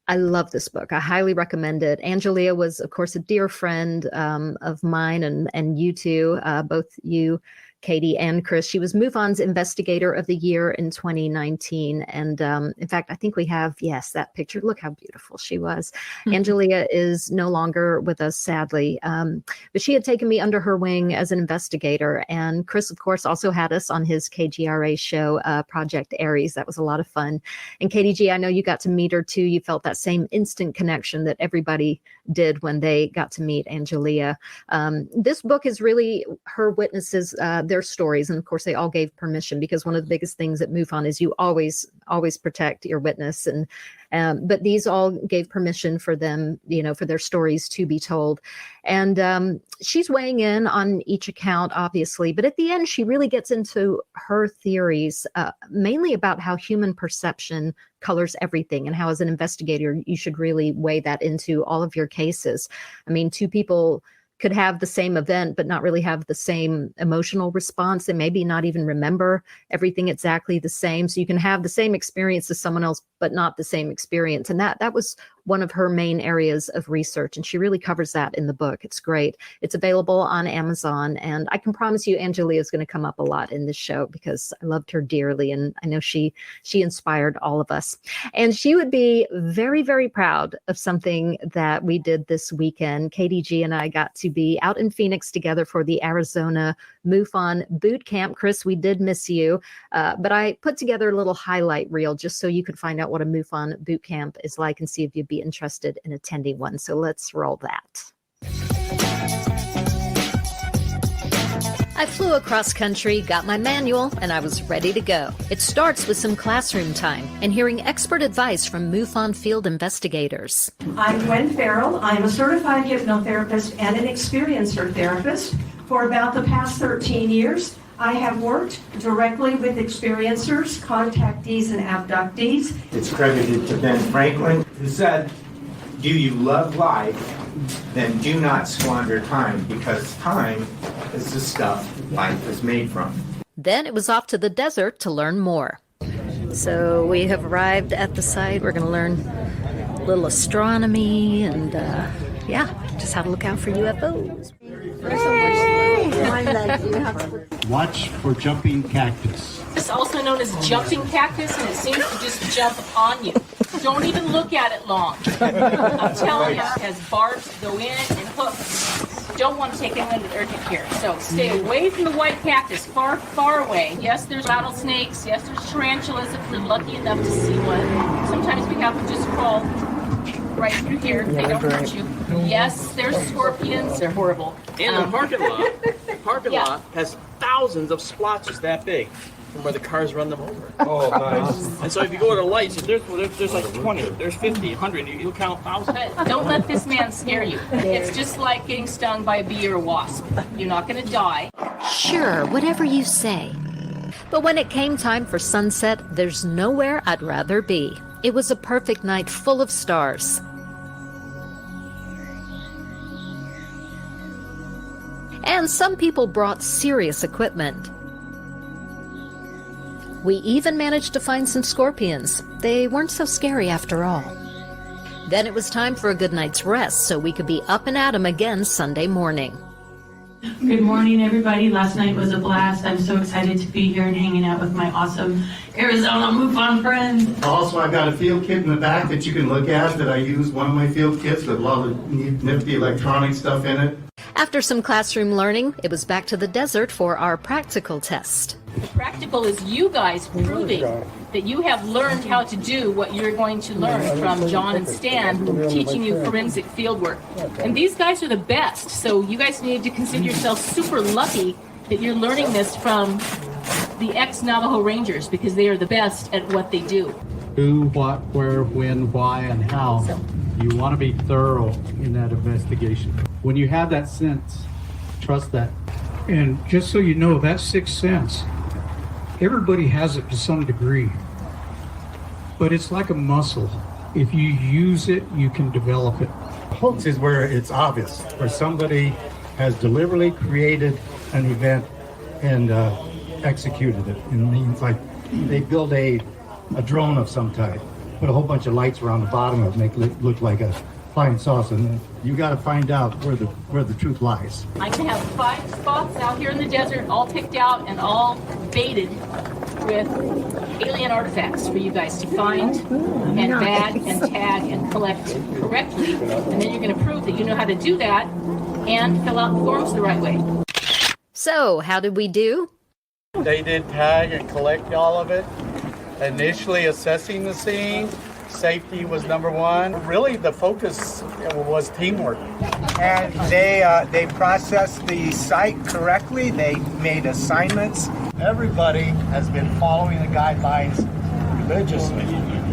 I love this book. I highly recommend it. Angelia was, of course, a dear friend of mine and you two. Both you, Katie and Chris. She was MUFON's Investigator of the Year in 2019. And in fact, I think we have, yes, that picture. Look how beautiful she was. Angelia is no longer with us, sadly. But she had taken me under her wing as an investigator. And Chris, of course, also had us on his KGRA show, Project Aries. That was a lot of fun. And Katie G, I know you got to meet her too. You felt that same instant connection that everybody did when they got to meet Angelia. This book is really her witnesses, their stories. And of course, they all gave permission, because one of the biggest things at MUFON is you always protect your witness. But these all gave permission for them, for their stories to be told. And she's weighing in on each account, obviously. But at the end, she really gets into her theories, mainly about how human perception colors everything, and how, as an investigator, you should really weigh that into all of your cases. I mean, two people could have the same event, but not really have the same emotional response, and maybe not even remember everything exactly the same. So you can have the same experience as someone else, but not the same experience. And that was one of her main areas of research. And she really covers that in the book. It's great. It's available on Amazon. And I can promise you, Angelia is going to come up a lot in this show, because I loved her dearly. And I know she inspired all of us. And she would be very, very proud of something that we did this weekend. Katie G and I got to be out in Phoenix together for the Arizona MUFON boot camp. Chris, we did miss you. But I put together a little highlight reel just so you could find out what a MUFON boot camp is like and see if you'd be interested in attending one. So let's roll that. I flew across country, got my manual, and I was ready to go. It starts with some classroom time and hearing expert advice from MUFON field investigators. I'm Gwen Farrell. I'm a certified hypnotherapist and an experiencer therapist. For about the past 13 years, I have worked directly with experiencers, contactees, and abductees. It's credited to Ben Franklin, who said, "Do you love life? Then do not squander time, because time is the stuff life is made from." Then it was off to the desert to learn more. So we have arrived at the site. We're going to learn a little astronomy and, just how to look out for UFOs. Watch for jumping cactus. It's also known as jumping cactus, and it seems to just jump upon you. Don't even look at it long. I'm telling you, it has barbs to go in and hooks. Don't want to take anyone to urgent care. So stay away from the white cactus, far, far away. Yes, there's rattlesnakes. Yes, there's tarantulas if we're lucky enough to see one. Sometimes we have to just crawl right through here. They don't hurt you. Yes, there's scorpions. They're horrible. And the parking lot has thousands of splotches that big from where the cars run them over. Oh, nice. And so if you go to the lights, if there's like 20, there's 50, 100, you'll count thousands. But don't let this man scare you. It's just like getting stung by a bee or a wasp. You're not going to die. Sure, whatever you say. But when it came time for sunset, there's nowhere I'd rather be. It was a perfect night full of stars. And some people brought serious equipment. We even managed to find some scorpions. They weren't so scary after all. Then it was time for a good night's rest so we could be up and at 'em again Sunday morning. Good morning, everybody. Last night was a blast. I'm so excited to be here and hanging out with my awesome Arizona MUFON friends. Also, I've got a field kit in the back that you can look at that I use, one of my field kits with a lot of nifty electronic stuff in it. After some classroom learning, it was back to the desert for our practical test. Practical is you guys proving that you have learned how to do what you're going to learn from John and Stan, teaching you forensic field work. And these guys are the best, so you guys need to consider yourselves super lucky that you're learning this from the ex-Navajo Rangers, because they are the best at what they do. Who, what, where, when, why, and how. You want to be thorough in that investigation. When you have that sense, trust that. And just so you know, that sixth sense, everybody has it to some degree. But it's like a muscle. If you use it, you can develop it. Hoax is where it's obvious, where somebody has deliberately created an event and executed it. It means like they build a drone of some type, put a whole bunch of lights around the bottom of it, make it look like a flying saucer. And you got to find out where the truth lies. I can have 5 spots out here in the desert, all picked out and all baited with alien artifacts for you guys to find and bag and tag and collect correctly. And then you're going to prove that you know how to do that and fill out the forms the right way. So, how did we do? They did tag and collect all of it. Initially assessing the scene, safety was number one. Really, the focus was teamwork. And they processed the site correctly. They made assignments. Everybody has been following the guidelines religiously.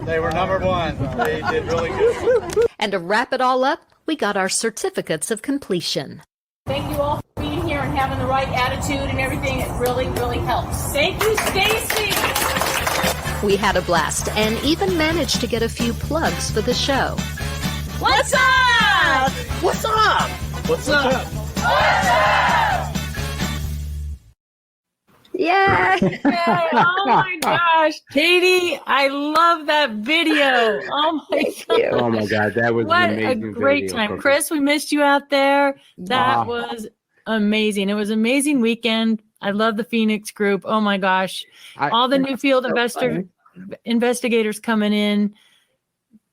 They were number one. They did really good. And to wrap it all up, we got our certificates of completion. Thank you all for being here and having the right attitude and everything. It really, really helps. Thank you, Stacy. We had a blast and even managed to get a few plugs for the show. What's up? What's up? What's up? What's up? Yay! Oh my gosh, Katie, I love that video. Oh my god. Oh my God, that was What an a amazing great video, time. Cookie. Chris, we missed you out there. That was amazing. It was an amazing weekend. I love the Phoenix group. Oh my gosh. All the new field investigators coming in.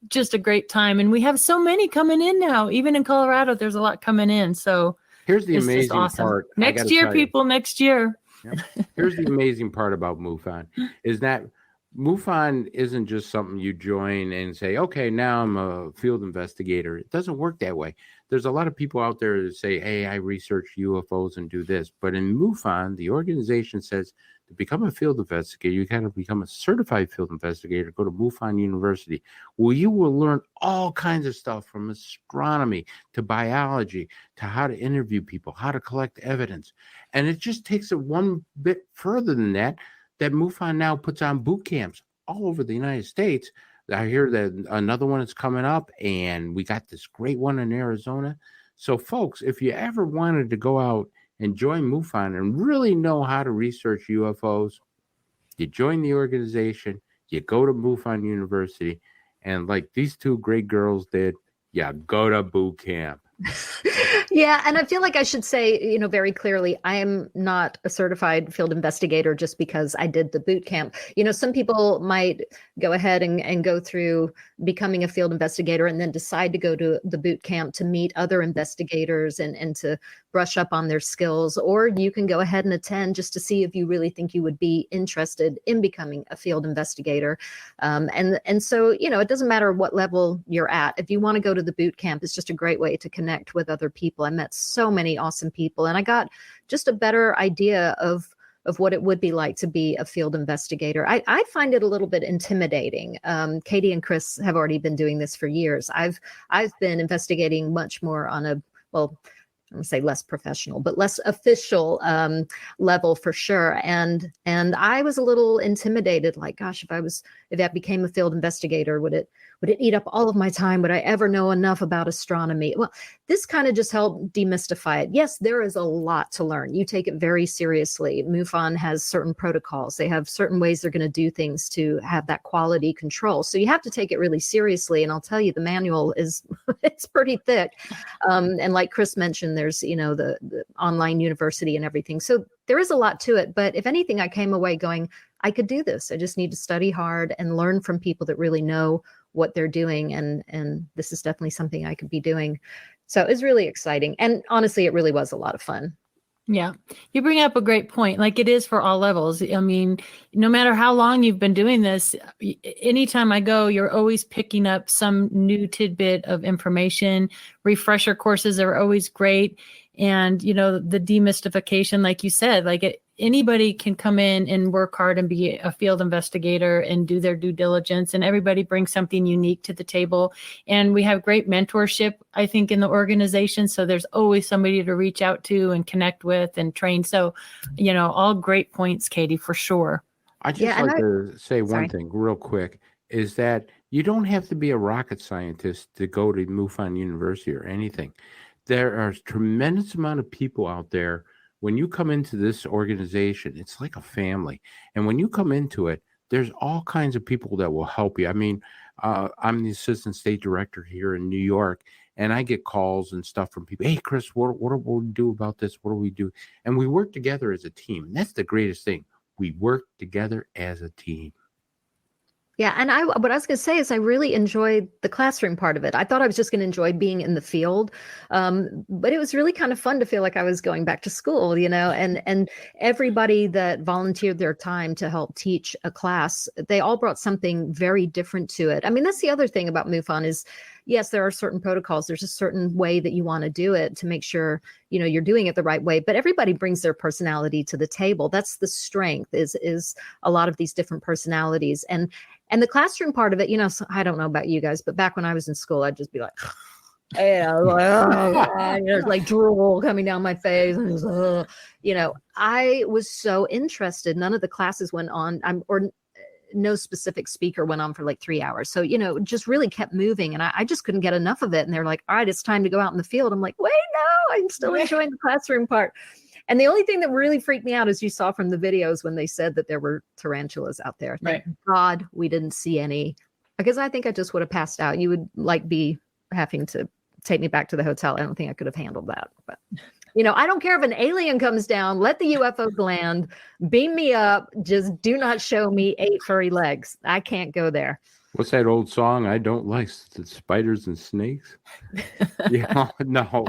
Just a great time. And we have so many coming in now. Even in Colorado, there's a lot coming in. So Here's the it's just amazing awesome. part. I Next gotta year, tell you. people, next year. Here's the amazing part about MUFON is that MUFON isn't just something you join and say, okay, now I'm a field investigator. It doesn't work that way. There's a lot of people out there that say, hey, I research UFOs and do this. But in MUFON, the organization says to become a field investigator, you got to become a certified field investigator, go to MUFON University, where you will learn all kinds of stuff from astronomy to biology to how to interview people, how to collect evidence. And it just takes it one bit further than that MUFON now puts on boot camps all over the United States. I hear that another one is coming up, and we got this great one in Arizona. So, folks, if you ever wanted to go out and join MUFON and really know how to research UFOs, you join the organization, you go to MUFON University, and like these two great girls did, you go to boot camp. Yeah, and I feel like I should say, very clearly, I am not a certified field investigator just because I did the boot camp. Some people might go ahead and go through becoming a field investigator and then decide to go to the boot camp to meet other investigators and to brush up on their skills. Or you can go ahead and attend just to see if you really think you would be interested in becoming a field investigator. And so, it doesn't matter what level you're at. If you want to go to the boot camp, it's just a great way to connect with other people. I met so many awesome people, and I got just a better idea of what it would be like to be a field investigator. I find it a little bit intimidating. Katie and Chris have already been doing this for years. I've been investigating much more on a, well, I'm gonna say less professional, but less official level for sure. And I was a little intimidated, like, gosh, if I became a field investigator, would it eat up all of my time? Would I ever know enough about astronomy? Well, this kind of just helped demystify it. Yes, there is a lot to learn. You take it very seriously. MUFON has certain protocols. They have certain ways they're going to do things to have that quality control. So you have to take it really seriously. And I'll tell you, the manual it's pretty thick. And like Chris mentioned, there's, the online university and everything. So there is a lot to it. But if anything, I came away going, I could do this. I just need to study hard and learn from people that really know what they're doing. And this is definitely something I could be doing. So it's really exciting. And honestly, it really was a lot of fun. Yeah, you bring up a great point. Like, it is for all levels. I mean, no matter how long you've been doing this, anytime I go, you're always picking up some new tidbit of information. Refresher courses are always great. And, the demystification, like you said, anybody can come in and work hard and be a field investigator and do their due diligence, and everybody brings something unique to the table. And we have great mentorship, I think, in the organization. So there's always somebody to reach out to and connect with and train. So, all great points, Katie, for sure. I just like to say one thing real quick, is that you don't have to be a rocket scientist to go to MUFON University or anything. There are a tremendous amount of people out there. When you come into this organization, it's like a family. And when you come into it, there's all kinds of people that will help you. I mean, I'm the assistant state director here in New York, and I get calls and stuff from people. Hey, Chris, what do we do about this? What do we do? And we work together as a team. And that's the greatest thing. We work together as a team. Yeah, and what I was going to say is I really enjoyed the classroom part of it. I thought I was just going to enjoy being in the field, but it was really kind of fun to feel like I was going back to school, you know, and everybody that volunteered their time to help teach a class, they all brought something very different to it. I mean, that's the other thing about MUFON is, yes, there are certain protocols. There's a certain way that you want to do it to make sure, you know, you're doing it the right way, but everybody brings their personality to the table. That's the strength is a lot of these different personalities. And the classroom part of it, you know, so I don't know about you guys, but back when I was in school, I'd just be like, there's like drool coming down my face. And you know, I was so interested. None of the classes went on, or no specific speaker went on for like 3 hours. So, you know, just really kept moving. And I just couldn't get enough of it. And they're like, all right, it's time to go out in the field. I'm like, wait, no, I'm still enjoying the classroom part. And the only thing that really freaked me out, as you saw from the videos, when they said that there were tarantulas out there. Thank God we didn't see any, because I think I just would have passed out. You would like be having to take me back to the hotel. I don't think I could have handled that. But, you know, I don't care if an alien comes down, let the UFOs land, beam me up. Just do not show me 8 furry legs. I can't go there. What's that old song? I don't like spiders and snakes. Yeah, no.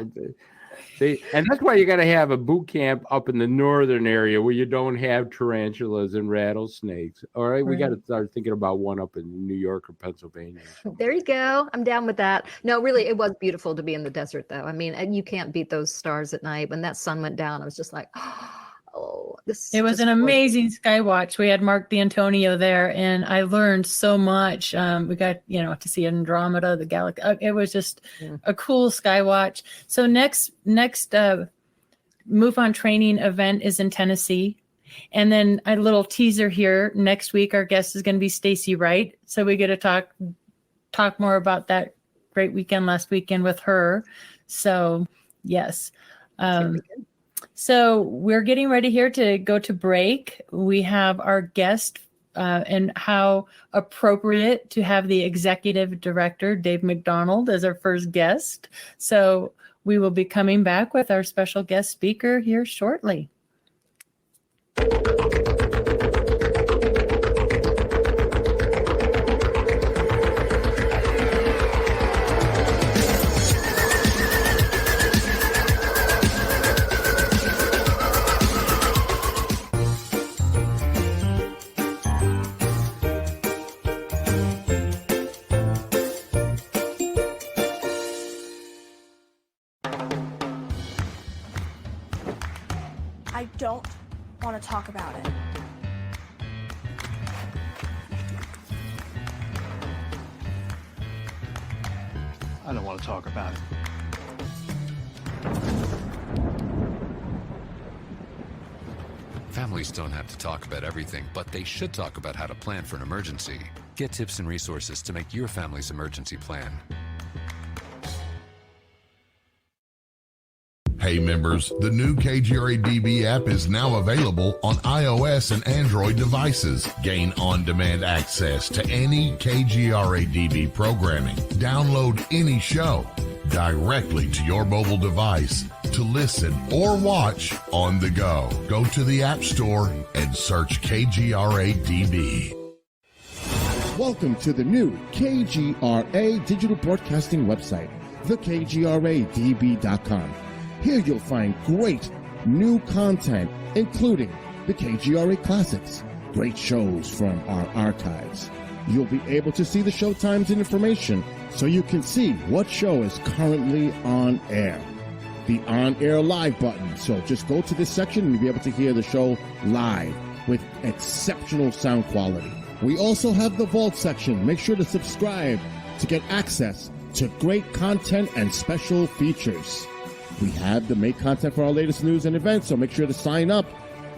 And that's why you got to have a boot camp up in the northern area where you don't have tarantulas and rattlesnakes. All right, we got to start thinking about one up in New York or Pennsylvania. There you go. I'm down with that. No, really, it was beautiful to be in the desert, though. I mean, and you can't beat those stars at night. When that sun went down, I was just like, oh, this. It was an amazing sky watch. We had Mark D'Antonio there, and I learned so much. We got, you know, to see Andromeda, the galaxy. It was just a cool sky watch. So next MUFON training event is in Tennessee. And then a little teaser here. Next week, our guest is going to be Stacy Wright. So we get to talk more about that great weekend last weekend with her. So yes. So we're getting ready here to go to break. We have our guest and how appropriate to have the executive director, Dave MacDonald, as our first guest. So we will be coming back with our special guest speaker here shortly. I don't want to talk about it. I don't want to talk about it. Families don't have to talk about everything, but they should talk about how to plan for an emergency. Get tips and resources to make your family's emergency plan. Hey members, the new KGRA-DB app is now available on iOS and Android devices. Gain on-demand access to any KGRA-DB programming. Download any show directly to your mobile device to listen or watch on the go. Go to the App Store and search KGRA-DB. Welcome to the new KGRA digital broadcasting website, thekgradb.com. Here you'll find great new content, including the KGRA Classics, great shows from our archives. You'll be able to see the show times and information so you can see what show is currently on air. The on-air live button, so just go to this section and you'll be able to hear the show live with exceptional sound quality. We also have the Vault section. Make sure to subscribe to get access to great content and special features. We have the make content for our latest news and events, so make sure to sign up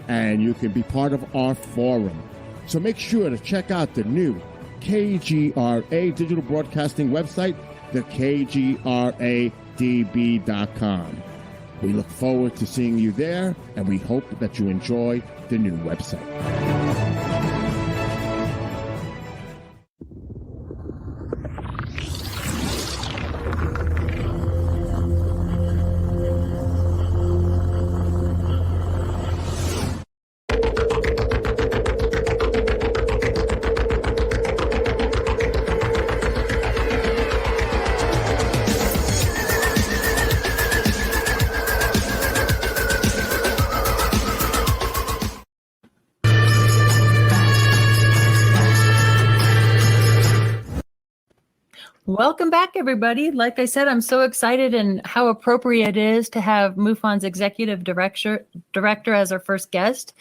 and you can be part of our forum. So make sure to check out the new KGRA digital broadcasting website, thekgradb.com. We look forward to seeing you there, and we hope that you enjoy the new website. Welcome back, everybody. Like I said, I'm so excited and how appropriate it is to have MUFON's executive director as our first guest.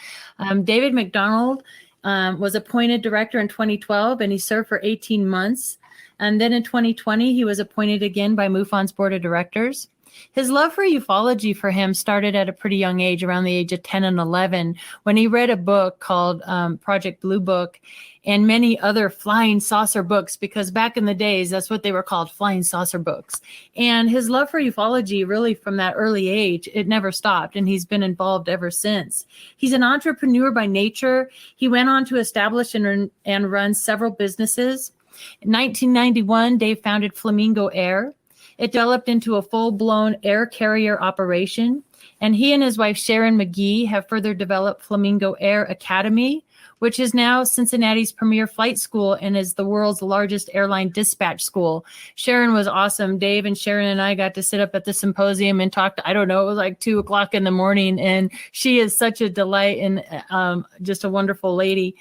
David MacDonald was appointed director in 2012, and he served for 18 months. And then in 2020, he was appointed again by MUFON's board of directors. His love for ufology for him started at a pretty young age, around the age of 10 and 11, when he read a book called Project Blue Book and many other flying saucer books, because back in the days, that's what they were called, flying saucer books. And his love for ufology, really from that early age, it never stopped, and he's been involved ever since. He's an entrepreneur by nature. He went on to establish and run several businesses. In 1991, Dave founded Flamingo Air. It developed into a full-blown air carrier operation, and he and his wife Sharon McGee have further developed Flamingo Air Academy, which is now Cincinnati's premier flight school and is the world's largest airline dispatch school. Sharon was awesome. Dave and Sharon and I got to sit up at the symposium and talk. I don't know, it was like 2:00 in the morning, and she is such a delight and just a wonderful lady.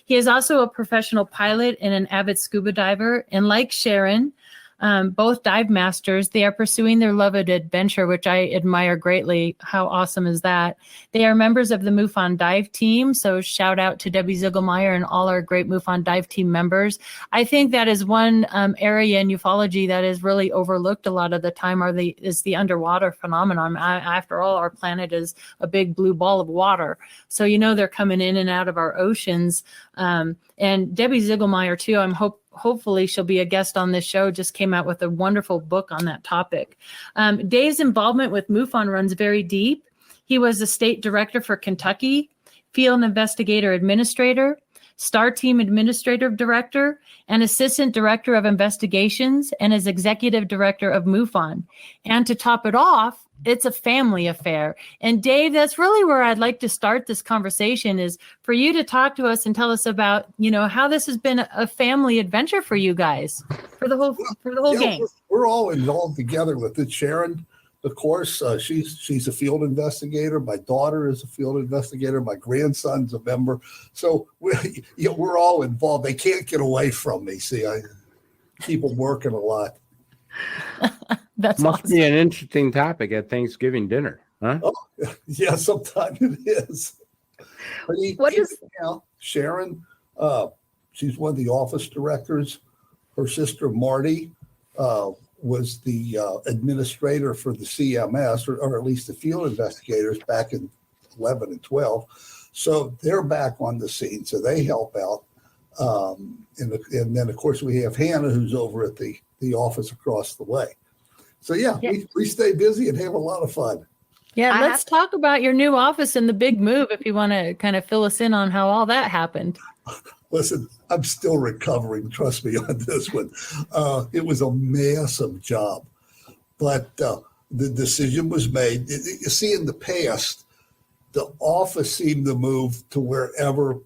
He is also a professional pilot and an avid scuba diver, and like Sharon, both dive masters, they are pursuing their love of adventure, which I admire greatly. How awesome is that? They are members of the MUFON dive team. So shout out to Debbie Ziegelmeyer and all our great MUFON dive team members. I think that is one area in ufology that is really overlooked a lot of the time is the underwater phenomenon. After all, our planet is a big blue ball of water. So, they're coming in and out of our oceans. And Debbie Ziegelmeyer too, hopefully she'll be a guest on this show, just came out with a wonderful book on that topic. Dave's involvement with MUFON runs very deep. He was the state director for Kentucky, field investigator administrator, Star Team administrative director, and assistant director of investigations, and is executive director of MUFON. And to top it off, it's a family affair. And Dave, that's really where I'd like to start this conversation, is for you to talk to us and tell us about, how this has been a family adventure for you guys, for the whole gang. We're all involved together with it. Sharon, of course, she's a field investigator. My daughter is a field investigator. My grandson's a member. So we're all involved. They can't get away from me. See, I keep them working a lot. Must awesome. Be an interesting topic at Thanksgiving dinner, huh? Oh, yeah, sometimes it is. Sharon? She's one of the office directors. Her sister Marty was the administrator for the CMS, or at least the field investigators back in 11 and 12. So they're back on the scene, so they help out. And then, of course, we have Hannah, who's over at the office across the way. So, we stay busy and have a lot of fun. Yeah, let's talk about your new office and the big move, if you want to kind of fill us in on how all that happened. Listen, I'm still recovering, trust me, on this one. It was a massive job, but the decision was made. You see, in the past, the office seemed to move to wherever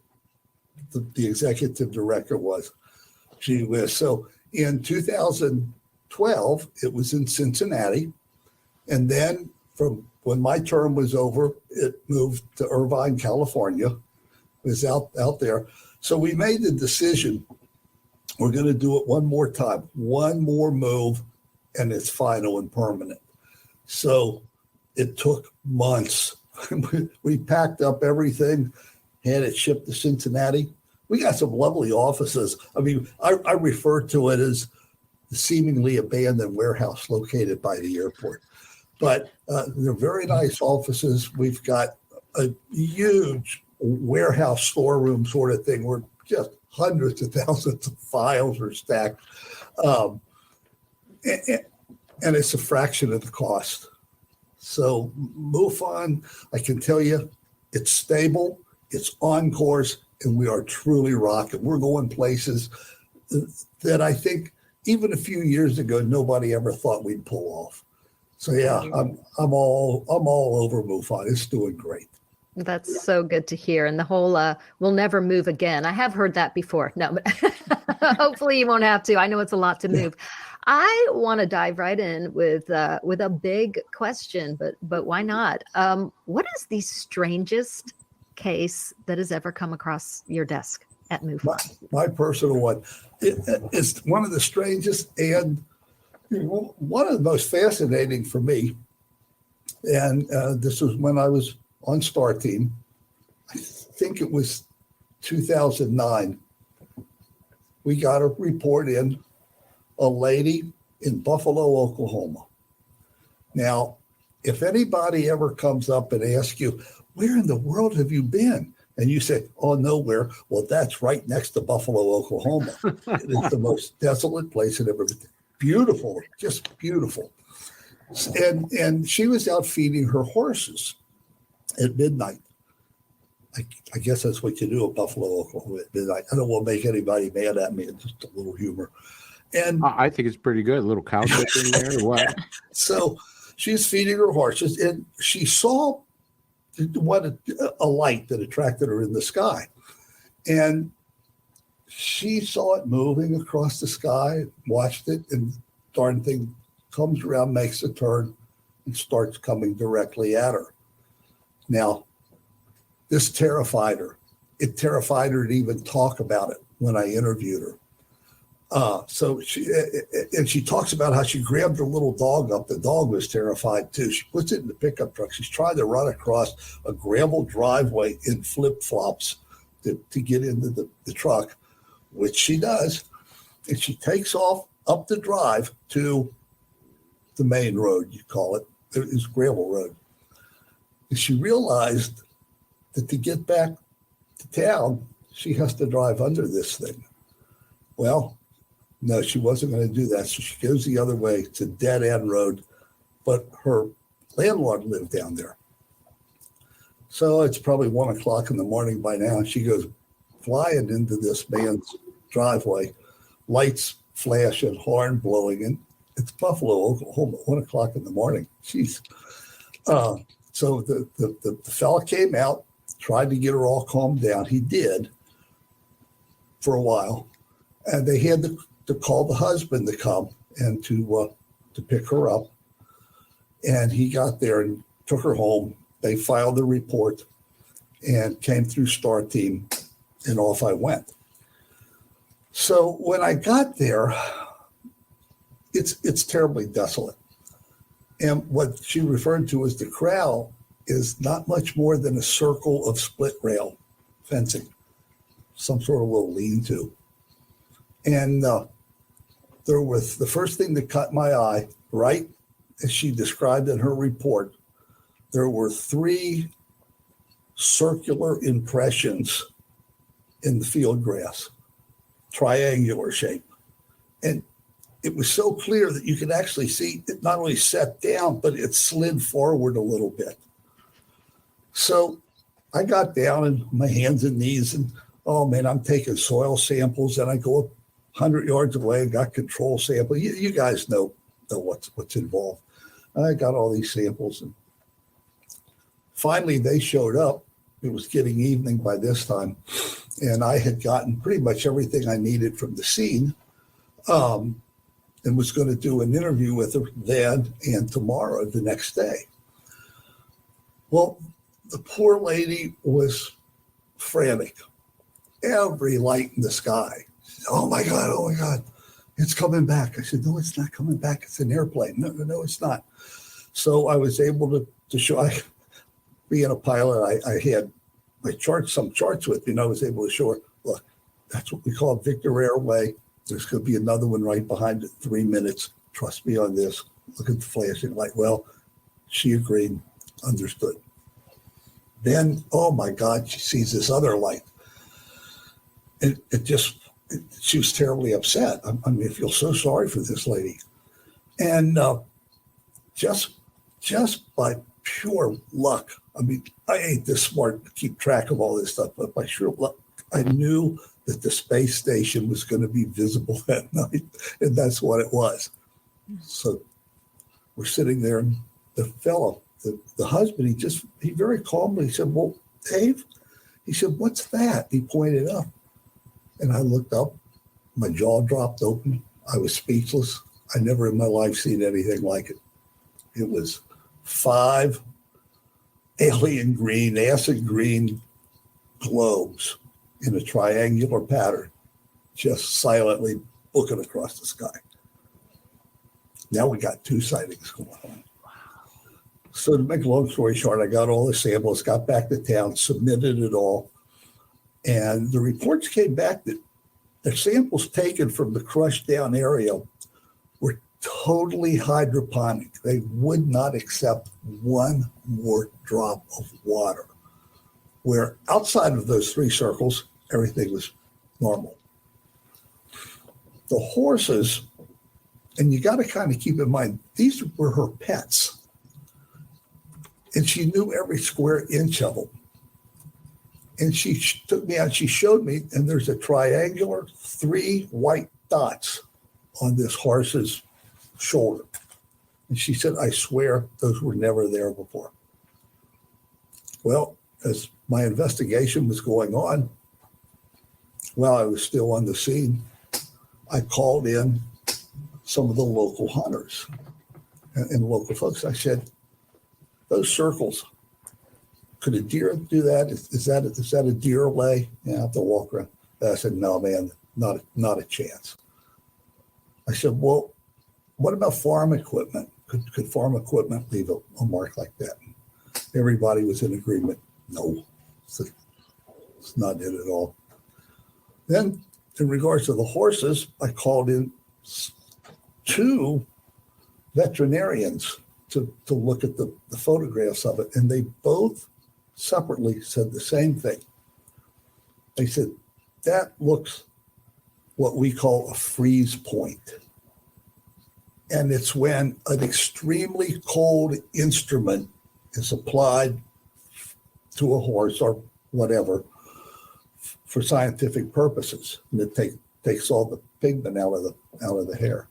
the executive director was. So in 2012, it was in Cincinnati. And then from when my term was over, it moved to Irvine, California. It was out there. So we made the decision, we're going to do it one more time, one more move, and it's final and permanent. So it took months. We packed up everything, had it shipped to Cincinnati. We got some lovely offices. I mean, I refer to it as the seemingly abandoned warehouse located by the airport. But they're very nice offices. We've got a huge warehouse storeroom sort of thing where just hundreds of thousands of files are stacked. And it's a fraction of the cost. So MUFON, I can tell you, it's stable, it's on course, and we are truly rocking. We're going places that I think even a few years ago, nobody ever thought we'd pull off. So I'm all over MUFON. It's doing great. That's so good to hear. And the whole we'll never move again. I have heard that before. No, but hopefully you won't have to. I know it's a lot to move. I want to dive right in with a big question, but why not? What is the strangest case that has ever come across your desk at MUFON? My personal one, it's one of the strangest and one of the most fascinating for me. And this was when I was on Star Team. I think it was 2009. We got a report in, a lady in Buffalo, Oklahoma. Now, if anybody ever comes up and asks you, where in the world have you been? And you say, oh, nowhere. Well, that's right next to Buffalo, Oklahoma. It is the most desolate place I've ever been. Beautiful, just beautiful. And she was out feeding her horses at midnight. I guess that's what you do in Buffalo, Oklahoma at midnight. I don't want to make anybody mad at me. It's just a little humor. And I think it's pretty good. A little cow in there or what? So she's feeding her horses, and she saw a light that attracted her in the sky. And she saw it moving across the sky, watched it, and darn thing comes around, makes a turn, and starts coming directly at her. Now, this terrified her. It terrified her to even talk about it when I interviewed her. So she talks about how she grabbed her little dog up. The dog was terrified too. She puts it in the pickup truck. She's trying to run across a gravel driveway in flip-flops to get into the truck, which she does. And she takes off up the drive to the main road, you call it. It's gravel road. And she realized that to get back to town, she has to drive under this thing. Well, no, she wasn't going to do that. So she goes the other way. It's a dead end road, but her landlord lived down there. So it's probably 1 o'clock in the morning by now. She goes flying into this man's driveway, lights flashing, horn blowing, and it's Buffalo, Oklahoma, 1 o'clock in the morning. Jeez. So the fella came out, tried to get her all calmed down. He did for a while. And they had to call the husband to come and to pick her up. And he got there and took her home. They filed the report and came through Star Team, and off I went. So when I got there, it's terribly desolate. And what she referred to as the corral is not much more than a circle of split rail fencing, some sort of little lean-to. And there was the first thing that caught my eye, right as she described in her report, there were 3 circular impressions in the field grass, triangular shape. And it was so clear that you could actually see it not only set down, but it slid forward a little bit. So I got down on my hands and knees and, oh man, I'm taking soil samples, and I go up 100 yards away and got control sample. You guys know what's involved. I got all these samples, and finally they showed up. It was getting evening by this time, and I had gotten pretty much everything I needed from the scene, and was going to do an interview with her then and tomorrow, the next day. Well, the poor lady was frantic. Every light in the sky. Oh my God, it's coming back. I said, no, it's not coming back. It's an airplane. No, it's not. So I was able to show, being a pilot, I had some charts with me, and I was able to show her, look, that's what we call Victor Airway. There's going to be another one right behind it, 3 minutes. Trust me on this. Look at the flashing light. Well, she agreed, understood. Then, oh my God, she sees this other light. She was terribly upset. I mean, I feel so sorry for this lady. And just by pure luck, I mean, I ain't this smart to keep track of all this stuff, but by sheer luck, I knew that the space station was going to be visible that night, and that's what it was. So we're sitting there, and the fellow, the husband, he very calmly said, well, Dave, he said, what's that? He pointed up. And I looked up, my jaw dropped open. I was speechless. I never in my life seen anything like it. It was 5 alien green, acid green globes in a triangular pattern, just silently looking across the sky. Now we got 2 sightings going on. So to make a long story short, I got all the samples, got back to town, submitted it all. And the reports came back that the samples taken from the crushed down area were totally hydroponic. They would not accept one more drop of water. Where outside of those 3 circles, everything was normal. The horses, and you got to kind of keep in mind, these were her pets. And she knew every square inch of them. And she took me out, she showed me, and there's a triangular 3 white dots on this horse's shoulder. And she said, I swear those were never there before. Well, as my investigation was going on, while I was still on the scene, I called in some of the local hunters and local folks. I said, those circles, could a deer do that? Is that a deer lay? Yeah, I have to walk around. I said, no, man, not a chance. I said, well, what about farm equipment? Could farm equipment leave a mark like that? Everybody was in agreement. No, it's not it at all. Then, in regards to the horses, I called in 2 veterinarians to look at the photographs of it, and they both separately said the same thing. They said, that looks what we call a freeze point. And it's when an extremely cold instrument is applied to a horse or whatever for scientific purposes, and it takes all the pigment out of the hair.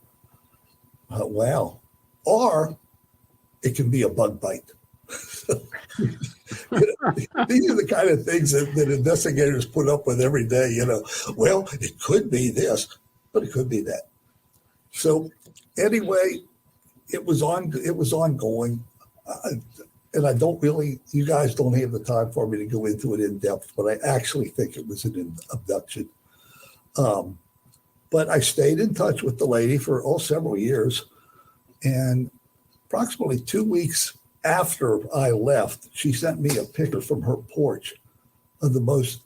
Wow. Or it can be a bug bite. These are the kind of things that investigators put up with every day. Well, it could be this, but it could be that. So anyway, it was ongoing. And I don't really, you guys don't have the time for me to go into it in depth, but I actually think it was an abduction. But I stayed in touch with the lady for several years. And approximately 2 weeks after I left, she sent me a picture from her porch of the most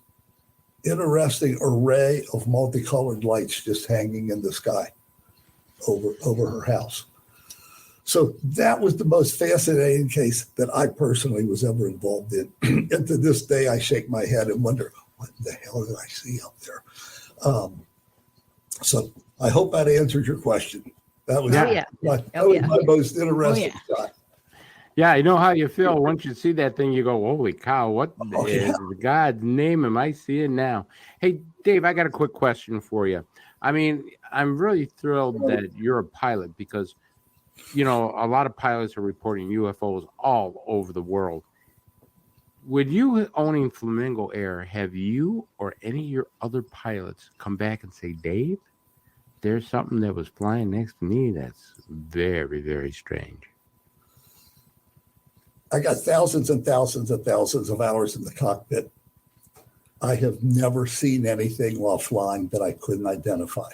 interesting array of multicolored lights just hanging in the sky over her house. So that was the most fascinating case that I personally was ever involved in. And to this day, I shake my head and wonder, what the hell did I see up there? So I hope that answers your question. That was, my most interesting shot. Yeah, I know how you feel. Once you see that thing, you go, holy cow, what is God's name am I seeing now? Hey, Dave, I got a quick question for you. I mean, I'm really thrilled that you're a pilot because, a lot of pilots are reporting UFOs all over the world. With you owning Flamingo Air, have you or any of your other pilots come back and say, Dave, there's something that was flying next to me that's very, very strange? I got thousands and thousands and thousands of hours in the cockpit. I have never seen anything while flying that I couldn't identify.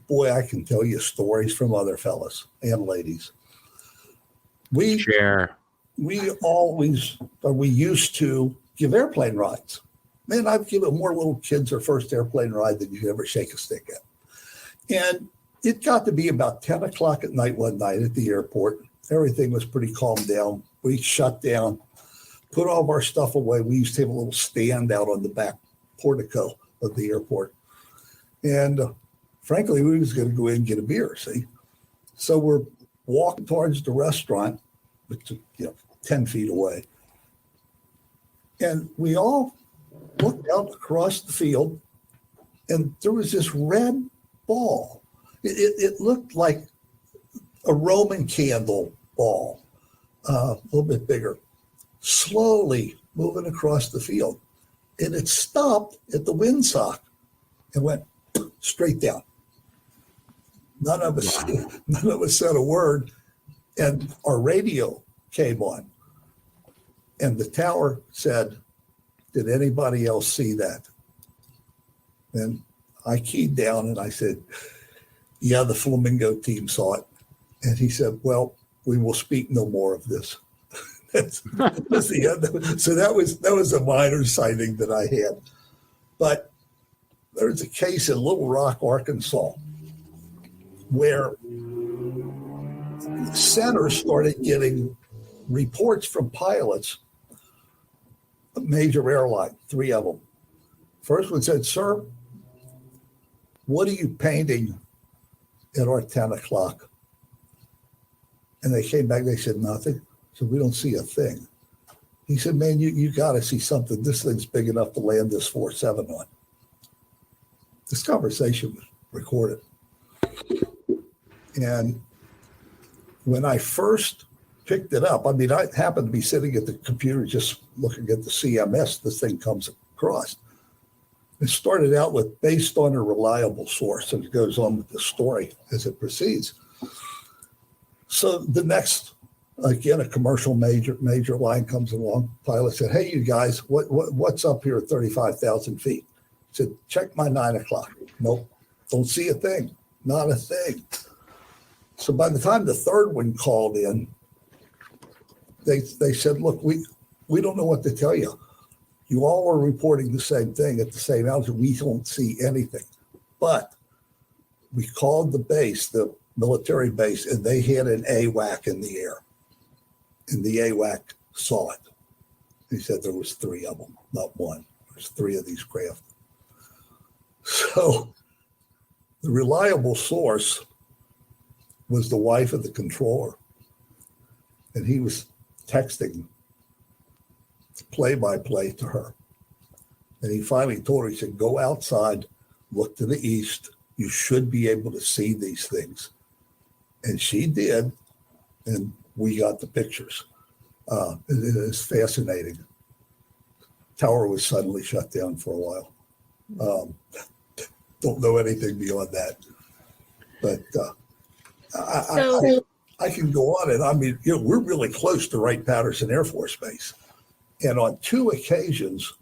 Boy, I can tell you stories from other fellas and ladies. We used to give airplane rides. Man, I've given more little kids their first airplane ride than you could ever shake a stick at. And it got to be about 10 o'clock at night one night at the airport. Everything was pretty calmed down. We shut down, put all of our stuff away. We used to have a little stand out on the back portico of the airport. And frankly, we was going to go in and get a beer, see? So we're walking towards the restaurant, which is 10 feet away. And we all looked out across the field, and there was this red ball. It looked like a Roman candle ball, a little bit bigger, slowly moving across the field. And it stopped at the windsock and went straight down. None of us said a word, and our radio came on. And the tower said, did anybody else see that? And I keyed down and I said, yeah, the Flamingo team saw it. And he said, well, we will speak no more of this. That's the end. So that was a minor sighting that I had. But there's a case in Little Rock, Arkansas, where the center started getting reports from pilots, a major airline, 3 of them. First one said, sir, what are you painting at our 10 o'clock? And they came back, they said, nothing. So we don't see a thing. He said, man, you got to see something. This thing's big enough to land this 4-7 on. This conversation was recorded. And when I first picked it up, I mean, I happened to be sitting at the computer just looking at the CMS this thing comes across. It started out with based on a reliable source, and it goes on with the story as it proceeds. So the next, again, a commercial major line comes along. Pilot said, hey, you guys, what's up here at 35,000 feet? Said, check my 9 o'clock. Nope, don't see a thing, not a thing. So by the time the third one called in, they said, look, we don't know what to tell you. You all are reporting the same thing at the same altitude. We don't see anything. But we called the base, the military base, and they had an AWAC in the air. And the AWAC saw it. He said there was 3 of them, not one. There's 3 of these craft. So the reliable source was the wife of the controller. And he was texting play-by-play to her. And he finally told her, he said, go outside, look to the east. You should be able to see these things. And she did, and we got the pictures. It is fascinating. Tower was suddenly shut down for a while. Don't know anything beyond that. But I can go on, and I mean, we're really close to Wright-Patterson Air Force Base. And on 2 occasions,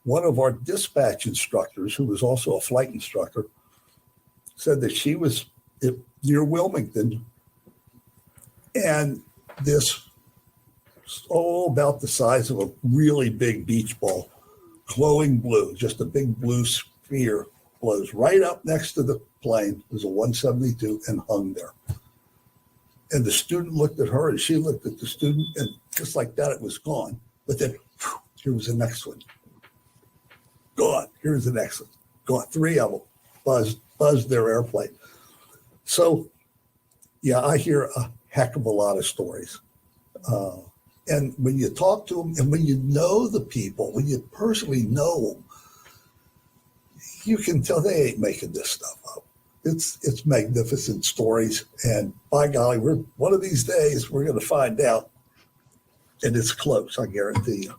one of our dispatch instructors, who was also a flight instructor, said that she was near Wilmington, and this, about the size of a really big beach ball, glowing blue, just a big blue sphere, blows right up next to the plane. It was a 172 and hung there. And the student looked at her, and she looked at the student, and just like that, it was gone. But then, here was the next one. Gone. Here's the next one. Gone. 3 of them buzzed their airplane. So, yeah, I hear a heck of a lot of stories. And when you talk to them, and when you know the people, when you personally know them, you can tell they ain't making this stuff up. It's magnificent stories. And by golly, one of these days, we're going to find out. And it's close, I guarantee you.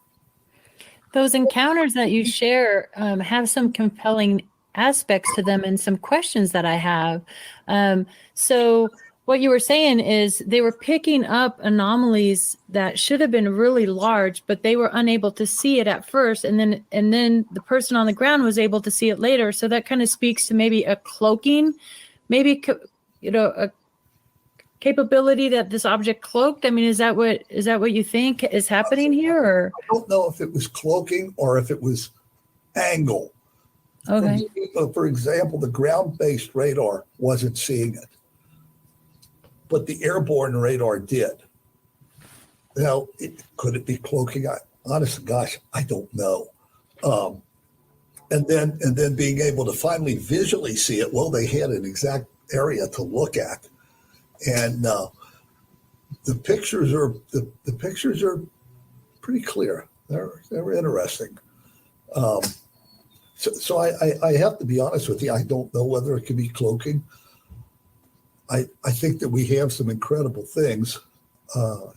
Those encounters that you share have some compelling aspects to them and some questions that I have. So what you were saying is they were picking up anomalies that should have been really large, but they were unable to see it at first. And then the person on the ground was able to see it later. So that kind of speaks to maybe a cloaking, maybe, a capability that this object cloaked. I mean, is that what you think is happening here? Or I don't know if it was cloaking or if it was angle. Okay. For example, the ground-based radar wasn't seeing it, but the airborne radar did. Now, could it be cloaking? Honestly, gosh, I don't know. And then being able to finally visually see it. Well, they had an exact area to look at. And the pictures are pretty clear. They're interesting. So I have to be honest with you. I don't know whether it could be cloaking. I think that we have some incredible things of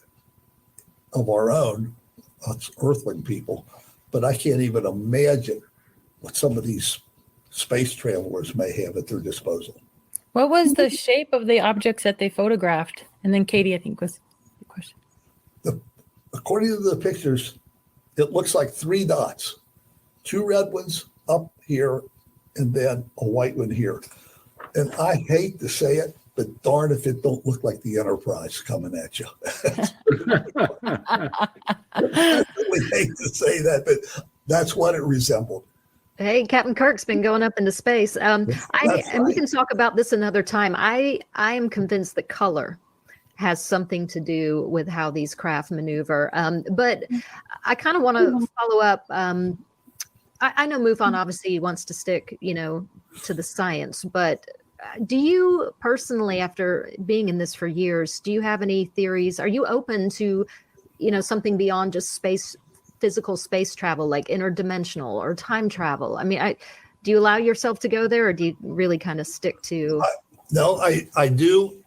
our own, us Earthling people, but I can't even imagine what some of these space travelers may have at their disposal. what was the shape of the objects that they photographed? And then Katie, I think, was the question. According to the pictures, it looks like 3 dots, 2 red ones up here and then a white one here. And I hate to say it, but darn if it don't look like the Enterprise coming at you. I really hate to say that, but that's what it resembled. Hey, Captain Kirk's been going up into space. And we can talk about this another time. I am convinced that color has something to do with how these craft maneuver. But I kind of want to follow up. I know MUFON obviously wants to stick, to the science, but do you personally, after being in this for years, do you have any theories? Are you open to, something beyond just physical space travel, like interdimensional or time travel? I mean, do you allow yourself to go there, or do you really kind of stick to? No, I do.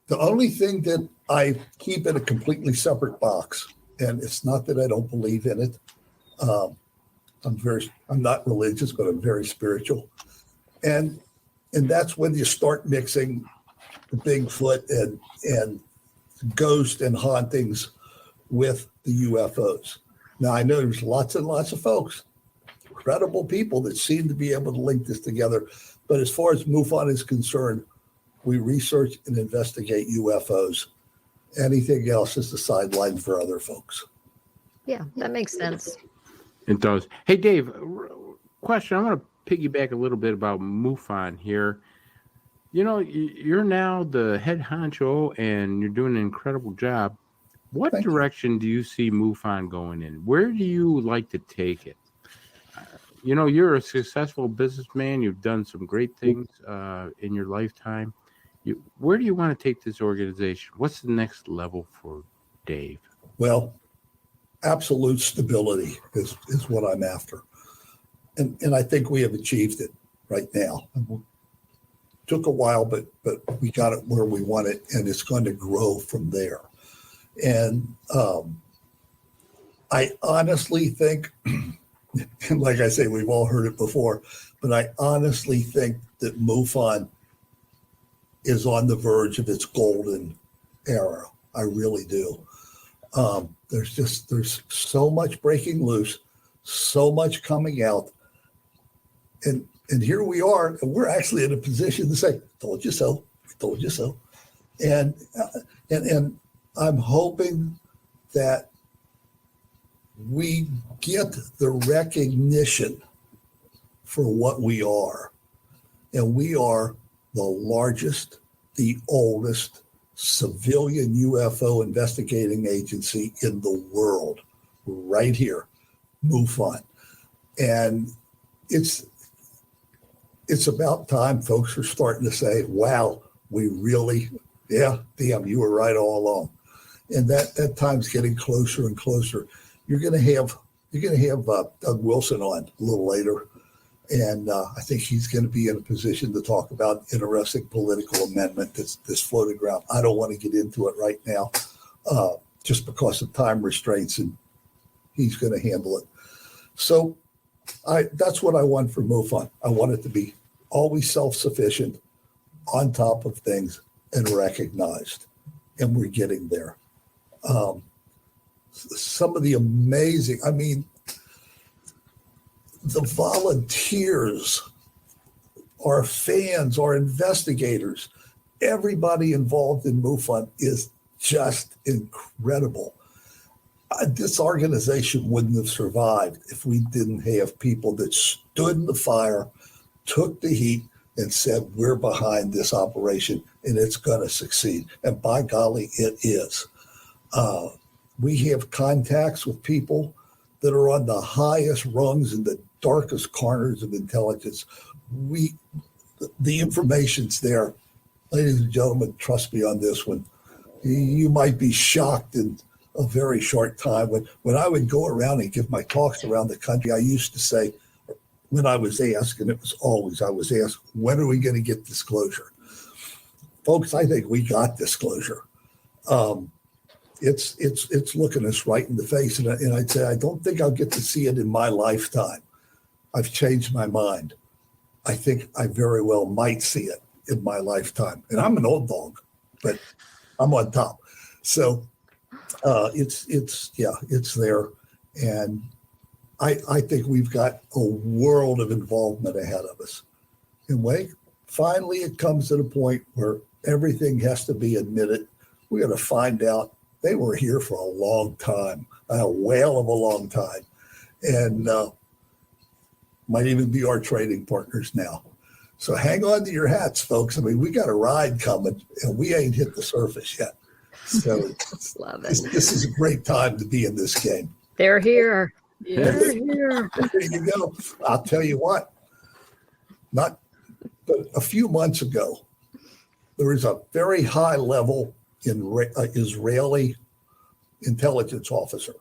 The only thing that I keep in a completely separate box, and it's not that I don't believe in it. I'm not religious, but I'm very spiritual. And that's when you start mixing the Bigfoot and ghost and hauntings with the UFOs. Now, I know there's lots and lots of folks, credible people that seem to be able to link this together. But as far as MUFON is concerned, we research and investigate UFOs. Anything else is the sideline for other folks. Yeah, that makes sense. It does. Hey, Dave, question. I want to piggyback a little bit about MUFON here. You're now the head honcho, and you're doing an incredible job. What direction do you see MUFON going in? Where do you like to take it? You're a successful businessman. You've done some great things in your lifetime. Where do you want to take this organization? What's the next level for Dave? Well, absolute stability is what I'm after. And I think we have achieved it right now. Took a while, but we got it where we want it, and it's going to grow from there. And I honestly think, and like I say, we've all heard it before, but I honestly think that MUFON is on the verge of its golden era. I really do. There's so much breaking loose, so much coming out. And here we are, and we're actually in a position to say, told you so, told you so. And I'm hoping that we get the recognition for what we are. And we are the largest, the oldest civilian UFO investigating agency in the world, right here, MUFON. And it's about time folks are starting to say, wow, we really, damn, you were right all along. And that time's getting closer and closer. You're going to have Doug Wilson on a little later. And I think he's going to be in a position to talk about interesting political amendment that's floating around. I don't want to get into it right now just because of time restraints, and he's going to handle it. So that's what I want for MUFON. I want it to be always self-sufficient, on top of things, and recognized. And we're getting there. Some of the amazing, the volunteers, our fans, our investigators, everybody involved in MUFON is just incredible. This organization wouldn't have survived if we didn't have people that stood in the fire, took the heat, and said, we're behind this operation and it's going to succeed. And by golly, it is. We have contacts with people that are on the highest rungs in the darkest corners of intelligence. The information's there. Ladies and gentlemen, trust me on this one. You might be shocked in a very short time. When I would go around and give my talks around the country, I used to say, when I was asked, and it was always, I was asked, when are we going to get disclosure? Folks, I think we got disclosure. It's looking us right in the face. And I'd say, I don't think I'll get to see it in my lifetime. I've changed my mind. I think I very well might see it in my lifetime. And I'm an old dog, but I'm on top. So it's there. And I think we've got a world of involvement ahead of us. And wait, finally it comes to the point where everything has to be admitted. We got to find out they were here for a long time, a whale of a long time, and might even be our trading partners now. So hang on to your hats, folks. I mean, we got a ride coming, and we ain't hit the surface yet. So Love it. This is a great time to be in this game. They're here. They're here. There you go. I'll tell you what. Not but a few months ago, there was a very high level Israeli intelligence officer,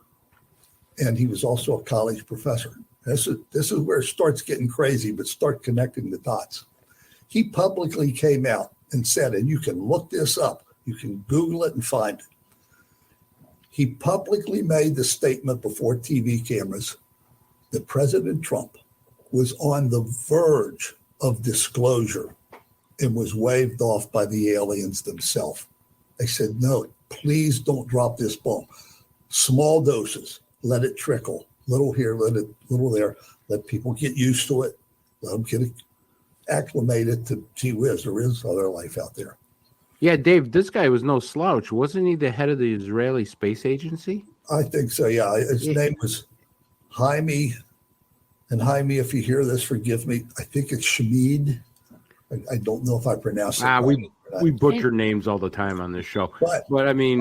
and he was also a college professor. This is where it starts getting crazy, but start connecting the dots. He publicly came out and said, and you can look this up, you can Google it and find it. He publicly made the statement before TV cameras that President Trump was on the verge of disclosure and was waved off by the aliens themselves. They said, no, please don't drop this bomb. Small doses, let it trickle. Little here, little there. Let people get used to it. Let them get acclimated to, gee whiz, there is other life out there. Yeah, Dave, this guy was no slouch. Wasn't he the head of the Israeli Space Agency? I think so, yeah. His name was Jaime. And Jaime, if you hear this, forgive me. I think it's Shamid. I don't know if I pronounced it right. We butcher names all the time on this show. But I mean,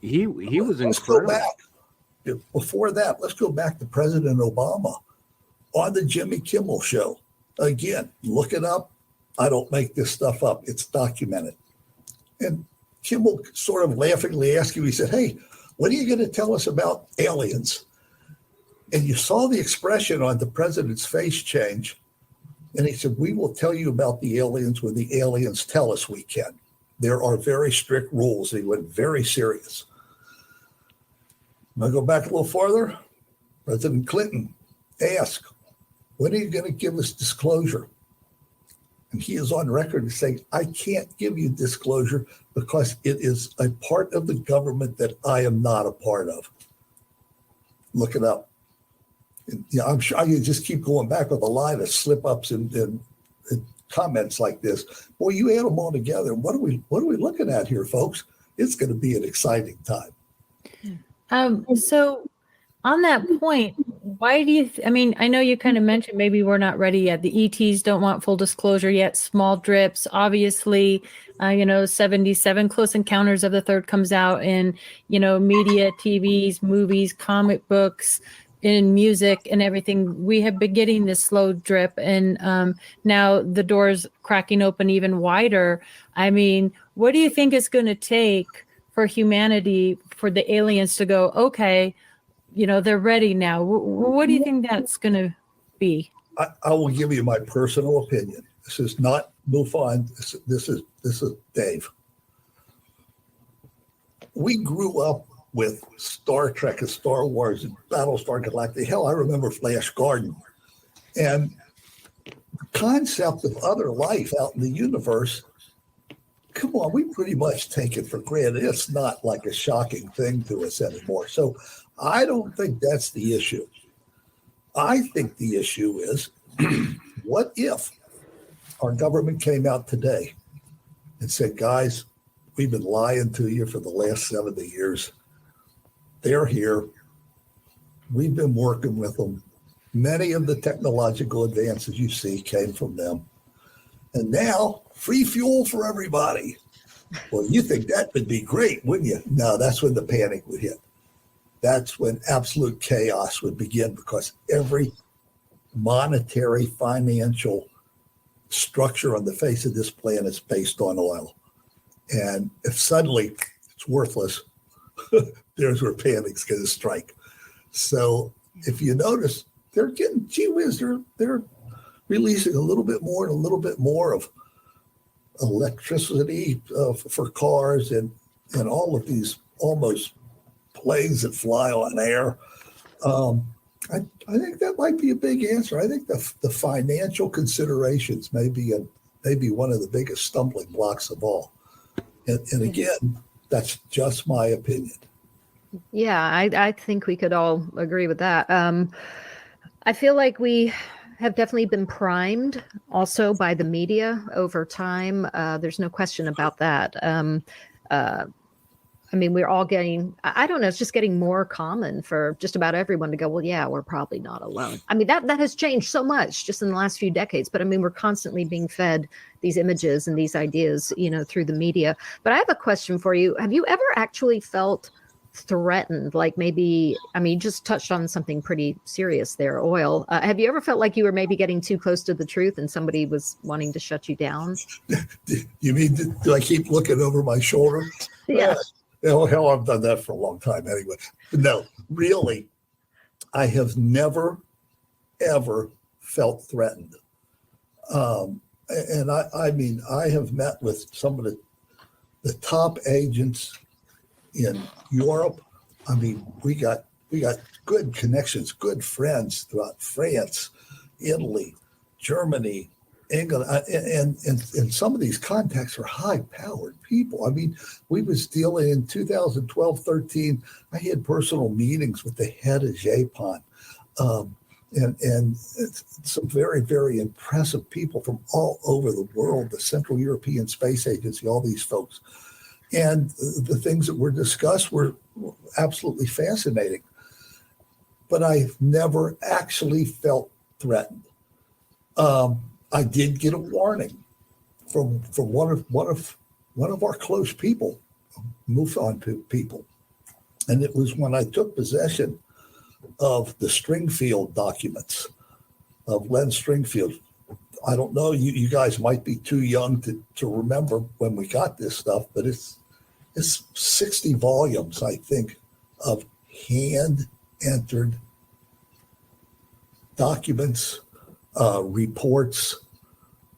he was incredible. Go back. Before that, let's go back to President Obama on the Jimmy Kimmel show. Again, look it up. I don't make this stuff up. It's documented. And Kimmel sort of laughingly asked him, he said, hey, what are you going to tell us about aliens? And you saw the expression on the president's face change. And he said, we will tell you about the aliens when the aliens tell us we can. There are very strict rules. He went very serious. I go back a little farther. President Clinton asked, when are you going to give us disclosure? And he is on record as saying, I can't give you disclosure because it is a part of the government that I am not a part of. Look it up. And, I'm sure I can just keep going back with a line of slip-ups and comments like this. Boy, you add them all together. What are we looking at here, folks? It's going to be an exciting time. So on that point, why do you, I mean, I know you kind of mentioned maybe we're not ready yet. The ETs don't want full disclosure yet, small drips, obviously, 77 Close Encounters of the Third comes out in, media, TVs, movies, comic books, in music and everything. We have been getting this slow drip, and now the door's cracking open even wider. I mean, what do you think it's going to take for humanity, for the aliens to go, okay, they're ready now? What do you think that's going to be? I will give you my personal opinion. This is not MUFON. This is Dave. We grew up with Star Trek and Star Wars and Battlestar Galactica. Hell, I remember Flash Garden. And the concept of other life out in the universe, come on, we pretty much take it for granted. It's not like a shocking thing to us anymore. So I don't think that's the issue. I think the issue is, what if our government came out today and said, guys, we've been lying to you for the last 70 years. They're here. We've been working with them. Many of the technological advances you see came from them. And now, free fuel for everybody. Well, you think that would be great, wouldn't you? No, that's when the panic would hit. That's when absolute chaos would begin, because every monetary, financial structure on the face of this planet is based on oil. And if suddenly it's worthless, there's where panic's going to strike. So if you notice, they're getting, gee whiz, they're releasing a little bit more and a little bit more of electricity for cars and all of these almost planes that fly on air. I think that might be a big answer. I think the financial considerations may be one of the biggest stumbling blocks of all. And again, that's just my opinion. Yeah, I think we could all agree with that. I feel like we have definitely been primed also by the media over time. There's no question about that. I mean, we're all getting, I don't know, it's just getting more common for just about everyone to go, well, yeah, we're probably not alone. I mean, that has changed so much just in the last few decades. But I mean, we're constantly being fed these images and these ideas, through the media. But I have a question for you. Have you ever actually felt threatened? Like maybe, I mean, you just touched on something pretty serious there, oil. Have you ever felt like you were maybe getting too close to the truth and somebody was wanting to shut you down? You mean, do I keep looking over my shoulder? Yeah. Hell, I've done that for a long time anyway. But no, really, I have never, ever felt threatened. And I mean, I have met with some of the top agents in Europe. I mean, we got good connections, good friends throughout France, Italy, Germany, England, and some of these contacts are high-powered people. I mean, we was dealing in 2012, 13. I had personal meetings with the head of JPON, and some very, very impressive people from all over the world, the Central European Space Agency, all these folks. And the things that were discussed were absolutely fascinating. But I've never actually felt threatened. I did get a warning from one of our close people, MUFON people, and it was when I took possession of the Stringfield documents of Len Stringfield. I don't know, you guys might be too young to remember when we got this stuff, but it's 60 volumes, I think, of hand-entered documents, reports,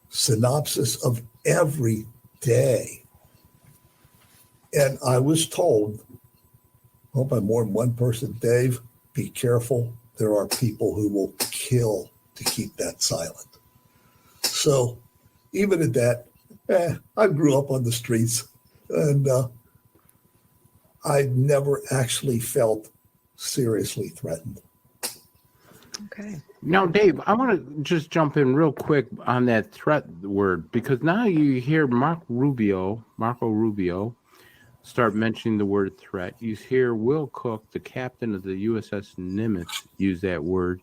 synopsis of every day. And I was told, by more than one person, Dave, be careful. There are people who will kill to keep that silent. So even at that, I grew up on the streets, and I never actually felt seriously threatened. Okay. Now, Dave, I want to just jump in real quick on that threat word, because now you hear Marco Rubio, start mentioning the word threat. You hear Will Cook, the captain of the USS Nimitz, use that word.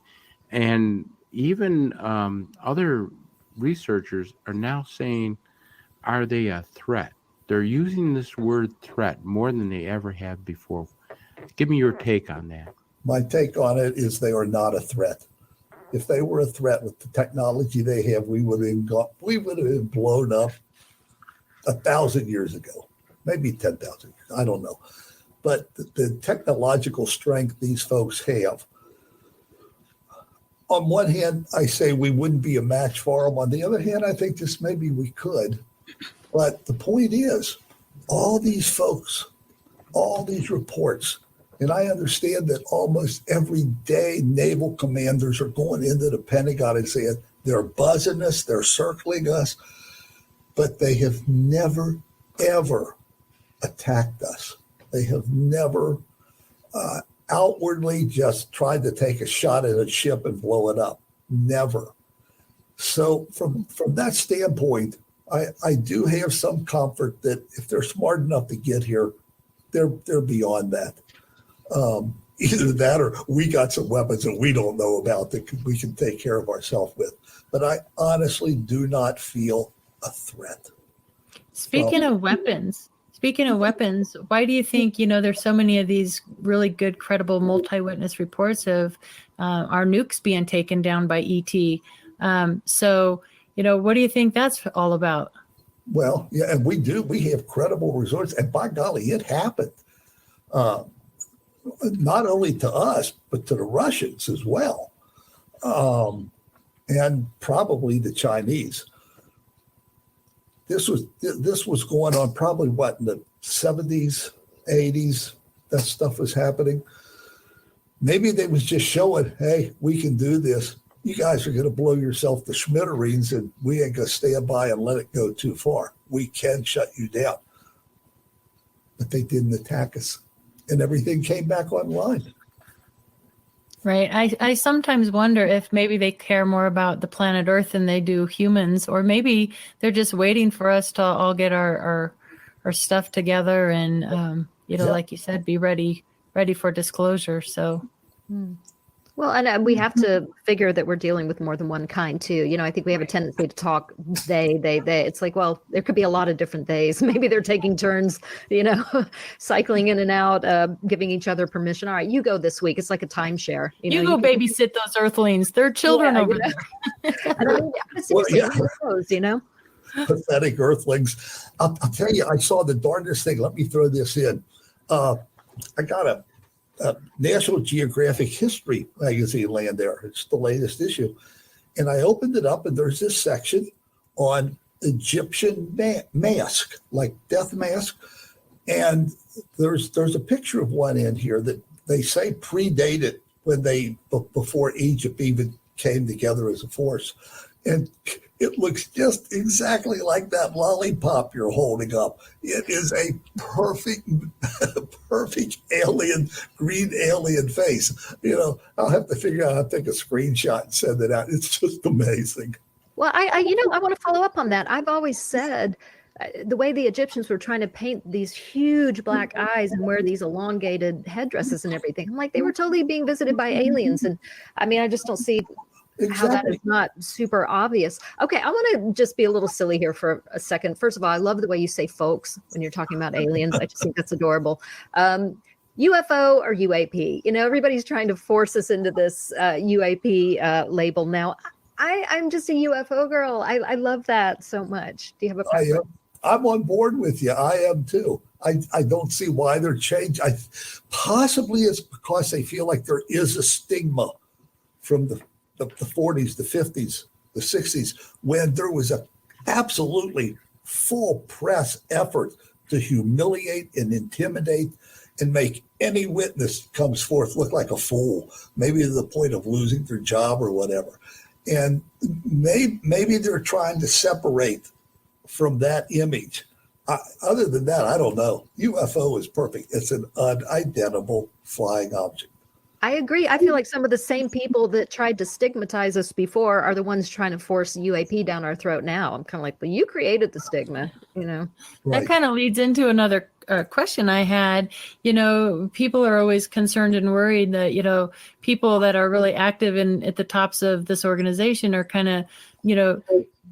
And even other researchers are now saying, are they a threat? They're using this word threat more than they ever have before. Give me your take on that. My take on it is they are not a threat. If they were a threat with the technology they have, we would have been blown up 1,000 years ago, maybe 10,000 years. I don't know. But the technological strength these folks have, on one hand, I say we wouldn't be a match for them. On the other hand, I think just maybe we could. But the point is, all these folks, all these reports, and I understand that almost every day naval commanders are going into the Pentagon and saying they're buzzing us, they're circling us, but they have never, ever attacked us. They have never outwardly just tried to take a shot at a ship and blow it up. Never. So from that standpoint, I do have some comfort that if they're smart enough to get here, they're beyond that. Either that or we got some weapons that we don't know about that we can take care of ourselves with. But I honestly do not feel a threat. Speaking of weapons, why do you think, there's so many of these really good, credible multi-witness reports of our nukes being taken down by ET? So, what do you think that's all about? Well, yeah, and we do. We have credible resources. And by golly, it happened. Not only to us, but to the Russians as well. And probably the Chinese. This was going on probably in the 70s, 80s, that stuff was happening. Maybe they was just showing, hey, we can do this. You guys are going to blow yourself to smithereens, and we ain't going to stand by and let it go too far. We can shut you down. But they didn't attack us, and everything came back online. Right. I sometimes wonder if maybe they care more about the planet Earth than they do humans, or maybe they're just waiting for us to all get our stuff together and, like you said, be ready for disclosure. So. Well, and we have to figure that we're dealing with more than one kind too. I think we have a tendency to talk they. It's like, well, there could be a lot of different days. Maybe they're taking turns, cycling in and out, giving each other permission. All right, you go this week. It's like a timeshare. You go babysit those Earthlings. They're children over there. Pathetic Earthlings. I'll tell you, I saw the darndest thing. Let me throw this in. I got a National Geographic History magazine laying there. It's the latest issue. And I opened it up, and there's this section on Egyptian mask, like death mask. And there's a picture of one in here that they say predated when before Egypt even came together as a force. And it looks just exactly like that lollipop you're holding up. It is a perfect green alien face. I'll have to figure out how to take a screenshot and send it out. It's just amazing. Well, I want to follow up on that. I've always said the way the Egyptians were trying to paint these huge black eyes and wear these elongated headdresses and everything. I'm like, they were totally being visited by aliens. And I just don't see how that is not super obvious. Okay, I want to just be a little silly here for a second. First of all, I love the way you say folks when you're talking about aliens. I just think that's adorable. UFO or UAP? Everybody's trying to force us into this UAP label now. I'm just a UFO girl. I love that so much. Do you have a preference? I'm on board with you. I am too. I don't see why they're changed. Possibly it's because they feel like there is a stigma from the 40s, the 50s, the 60s, when there was a absolutely full press effort to humiliate and intimidate and make any witness comes forth look like a fool, maybe to the point of losing their job or whatever. And maybe they're trying to separate from that image. Other than that, I don't know. UFO is perfect. It's an unidentifiable flying object. I agree. I feel like some of the same people that tried to stigmatize us before are the ones trying to force UAP down our throat now. I'm kind of like, well, you created the stigma, Right. That kind of leads into another question I had. People are always concerned and worried that, people that are really active at the tops of this organization are kind of,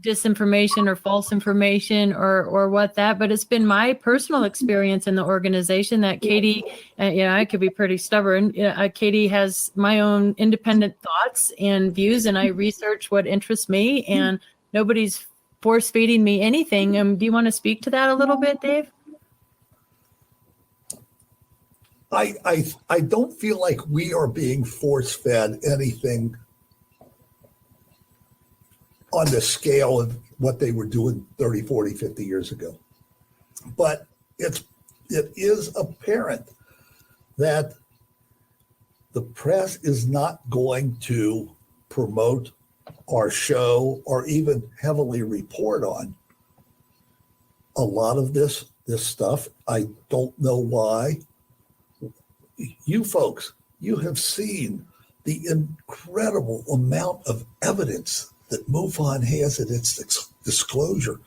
disinformation or false information or but it's been my personal experience in the organization that Katie, I could be pretty stubborn. Katie has my own independent thoughts and views, and I research what interests me, and nobody's force feeding me anything. Do you want to speak to that a little bit, Dave? I don't feel like we are being force fed anything on the scale of what they were doing 30, 40, 50 years ago. But it is apparent that the press is not going to promote our show or even heavily report on a lot of this stuff. I don't know why. You folks, you have seen the incredible amount of evidence that MUFON has at its disclosure.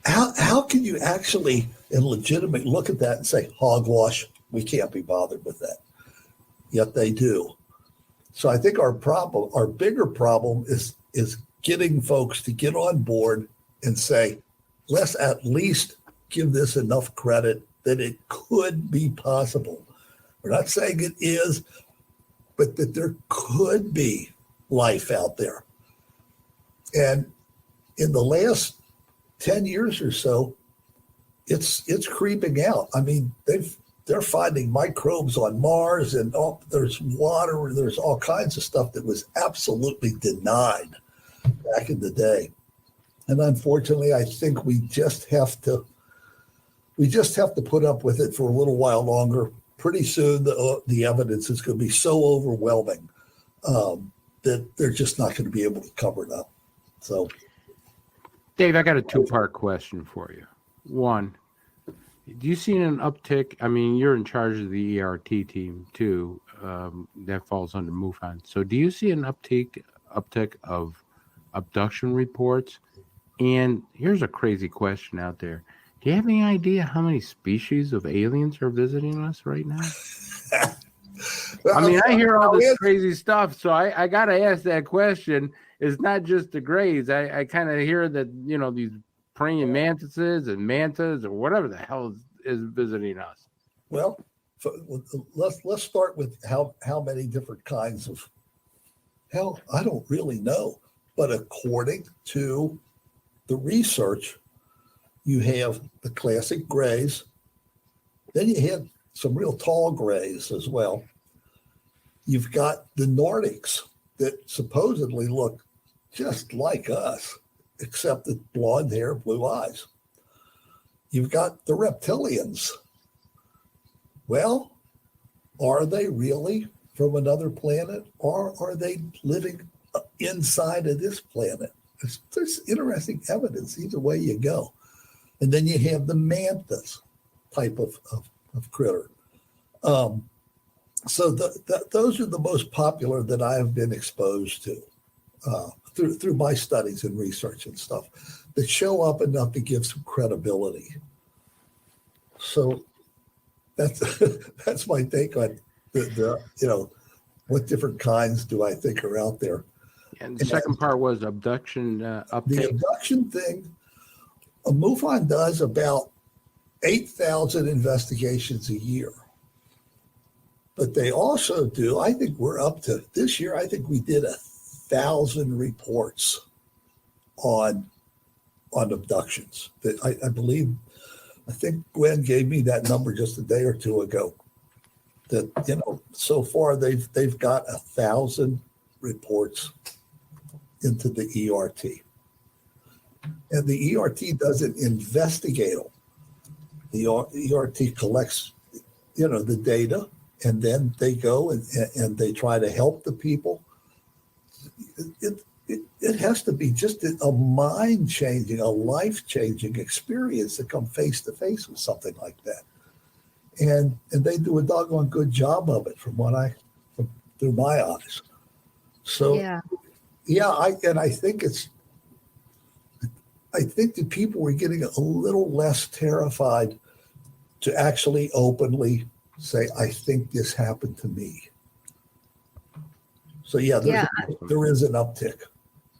How can you actually and legitimately look at that and say, hogwash, we can't be bothered with that? Yet they do. So I think our bigger problem is getting folks to get on board and say, let's at least give this enough credit that it could be possible. We're not saying it is, but that there could be life out there. And in the last 10 years or so, it's creeping out. I mean, they're finding microbes on Mars, and there's water, there's all kinds of stuff that was absolutely denied back in the day. And unfortunately, I think we just have to put up with it for a little while longer. Pretty soon, the evidence is going to be so overwhelming that they're just not going to be able to cover it up. So, Dave, I got a two-part question for you. One, Do you see an uptick? I mean, you're in charge of the ERT team too. That falls under MUFON. So, do you see an uptick of abduction reports? And here's a crazy question out there: do you have any idea how many species of aliens are visiting us right now? I mean, I hear all this crazy stuff, so I got to ask that question. It's not just the grays. I kind of hear that, you know, these praying mantises and mantas or whatever the hell is visiting us. Well, let's start with how many different kinds of, hell, I don't really know. But according to the research, you have the classic grays. Then you have some real tall grays as well. You've got the Nordics that supposedly look just like us, except with blonde hair, blue eyes. You've got the reptilians. Well, are they really from another planet, or are they living inside of this planet? There's interesting evidence either way you go. And then you have the mantas type of critter. So those are the most popular that I have been exposed to through my studies and research and stuff that show up enough to give some credibility. So that's my take on the you know, what different kinds do I think are out there. And the second part was abduction uptake. The abduction thing, MUFON does about 8,000 investigations a year. But they also do, I think we're up to, this year, I think we did 1,000 reports on abductions. That I believe, I think Gwen gave me that number just a day or two ago. That, you know, so far they've got 1,000 reports into the ERT. And the ERT doesn't investigate them. The ERT collects, you know, the data, and then they go and they try to help the people. It has to be just a mind-changing, a life-changing experience to come face-to-face with something like that. And they do a doggone good job of it from through my eyes. So, I think that people were getting a little less terrified to actually openly say, I think this happened to me. So there is an uptick.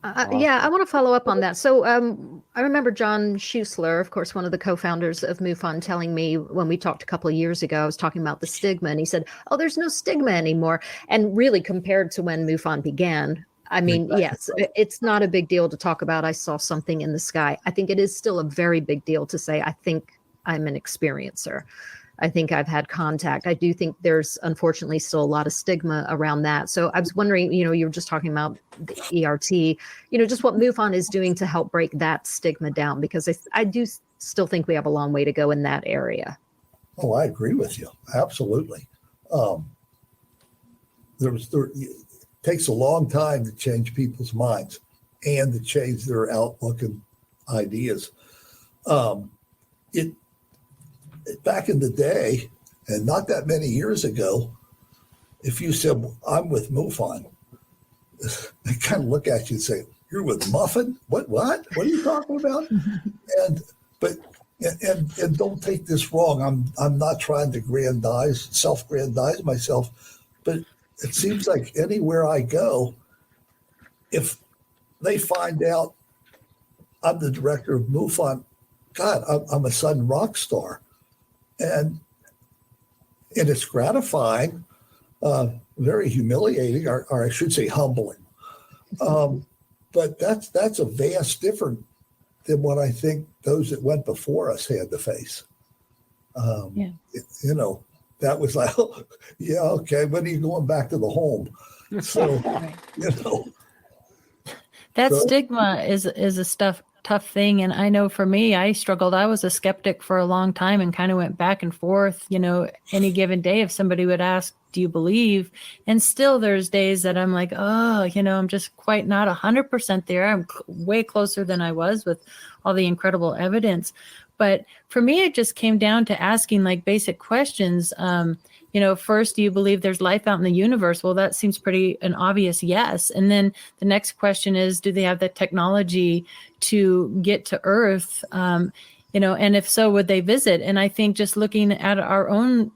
I want to follow up on that. So I remember John Schuessler, of course, one of the co-founders of MUFON, telling me when we talked a couple of years ago, I was talking about the stigma, and he said, oh, there's no stigma anymore. And really, compared to when MUFON began, I mean, yes, it's not a big deal to talk about, I saw something in the sky. I think it is still a very big deal to say, I think I'm an experiencer. I think I've had contact. I do think there's unfortunately still a lot of stigma around that. So I was wondering, you know, you were just talking about the ERT, you know, just what MUFON is doing to help break that stigma down, because I do still think we have a long way to go in that area. Oh, I agree with you. Absolutely. It takes a long time to change people's minds and to change their outlook and ideas. Back in the day, and not that many years ago, if you said, well, I'm with MUFON, they kind of look at you and say, you're with Muffin? What are you talking about? And don't take this wrong. I'm not trying to self-aggrandize myself, but it seems like anywhere I go, if they find out I'm the director of MUFON, God, I'm a sudden rock star. And it's gratifying, very humiliating, or I should say humbling. But that's a vast difference than what I think those that went before us had to face. You know, that was like, oh, yeah, okay, when are you going back to the home? So, you know. That stigma is a tough thing. And I know for me, I struggled. I was a skeptic for a long time and kind of went back and forth, you know, any given day if somebody would ask, do you believe? And still there's days that I'm like, oh, you know, I'm just quite not 100% there. I'm way closer than I was with all the incredible evidence. But for me, it just came down to asking like basic questions. First, do you believe there's life out in the universe? Well, that seems pretty an obvious yes. And then the next question is, do they have the technology to get to Earth? And if so, would they visit? And I think just looking at our own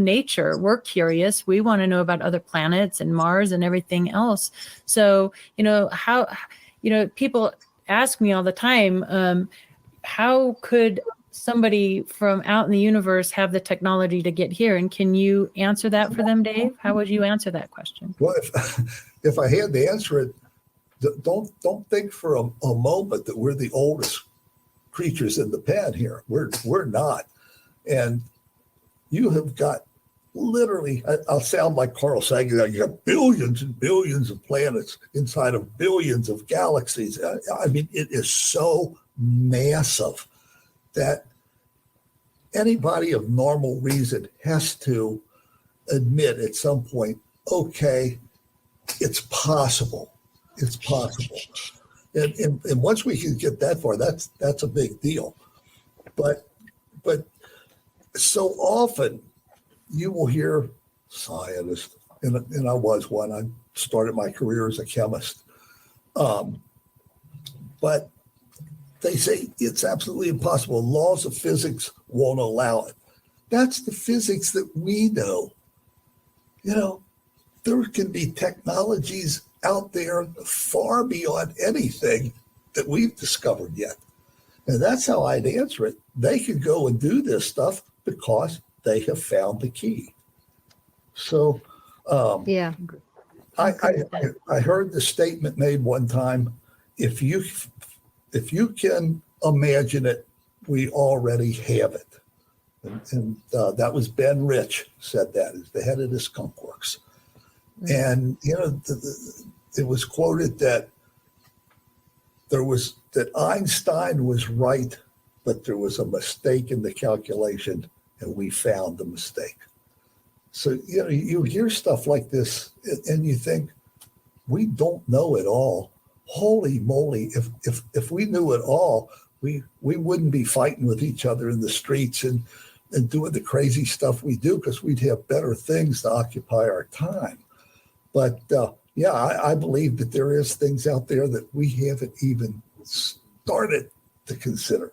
nature, we're curious. We want to know about other planets and Mars and everything else. So, people ask me all the time, how could somebody from out in the universe have the technology to get here? And can you answer that for them, Dave? How would you answer that question? Well, if I had to answer it, don't think for a moment that we're the oldest creatures in the pen here. We're not. And you have got literally, I'll sound like Carl Sagan, you got billions and billions of planets inside of billions of galaxies. I mean, it is so massive that anybody of normal reason has to admit at some point, okay, it's possible. It's possible. And once we can get that far, that's a big deal. But so often you will hear scientists, and I was one. I started my career as a chemist. But they say it's absolutely impossible. Laws of physics won't allow it. That's the physics that we know. There can be technologies out there far beyond anything that we've discovered yet. And that's how I'd answer it. They could go and do this stuff because they have found the key. So, yeah, I heard the statement made one time, if you can imagine it, we already have it. And that was Ben Rich said that, as the head of the Skunk Works. And, it was quoted that Einstein was right, but there was a mistake in the calculation, and we found the mistake. So, you hear stuff like this and you think, we don't know it all. Holy moly, if we knew it all, we wouldn't be fighting with each other in the streets and doing the crazy stuff we do, because we'd have better things to occupy our time. But I believe that there is things out there that we haven't even started to consider.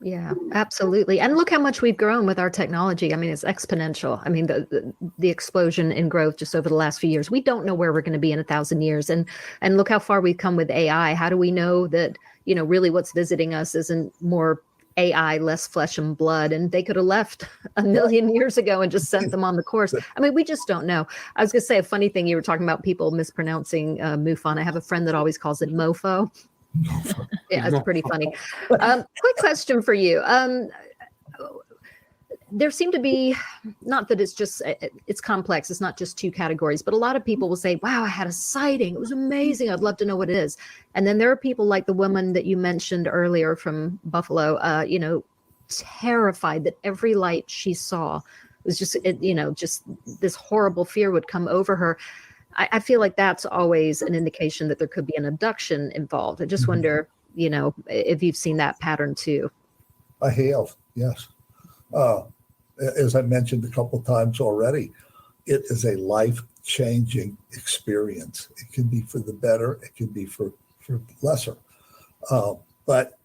Yeah, absolutely. And look how much we've grown with our technology. I mean, it's exponential. I mean, the explosion in growth just over the last few years. We don't know where we're going to be in 1,000 years. And look how far we've come with AI. How do we know that, really what's visiting us isn't more AI, less flesh and blood? And they could have left 1 million years ago and just sent them on the course. I mean, we just don't know. I was going to say a funny thing. You were talking about people mispronouncing MUFON. I have a friend that always calls it MOFO. Yeah, it's pretty funny. Quick question for you. There seem to be, not that it's complex, it's not just two categories, but a lot of people will say, wow, I had a sighting. It was amazing. I'd love to know what it is. And then there are people like the woman that you mentioned earlier from Buffalo, terrified that every light she saw was just this horrible fear would come over her. I feel like that's always an indication that there could be an abduction involved. I just wonder, if you've seen that pattern too. I have, yes. As I mentioned a couple of times already, it is a life-changing experience. It can be for the better. It can be for lesser. But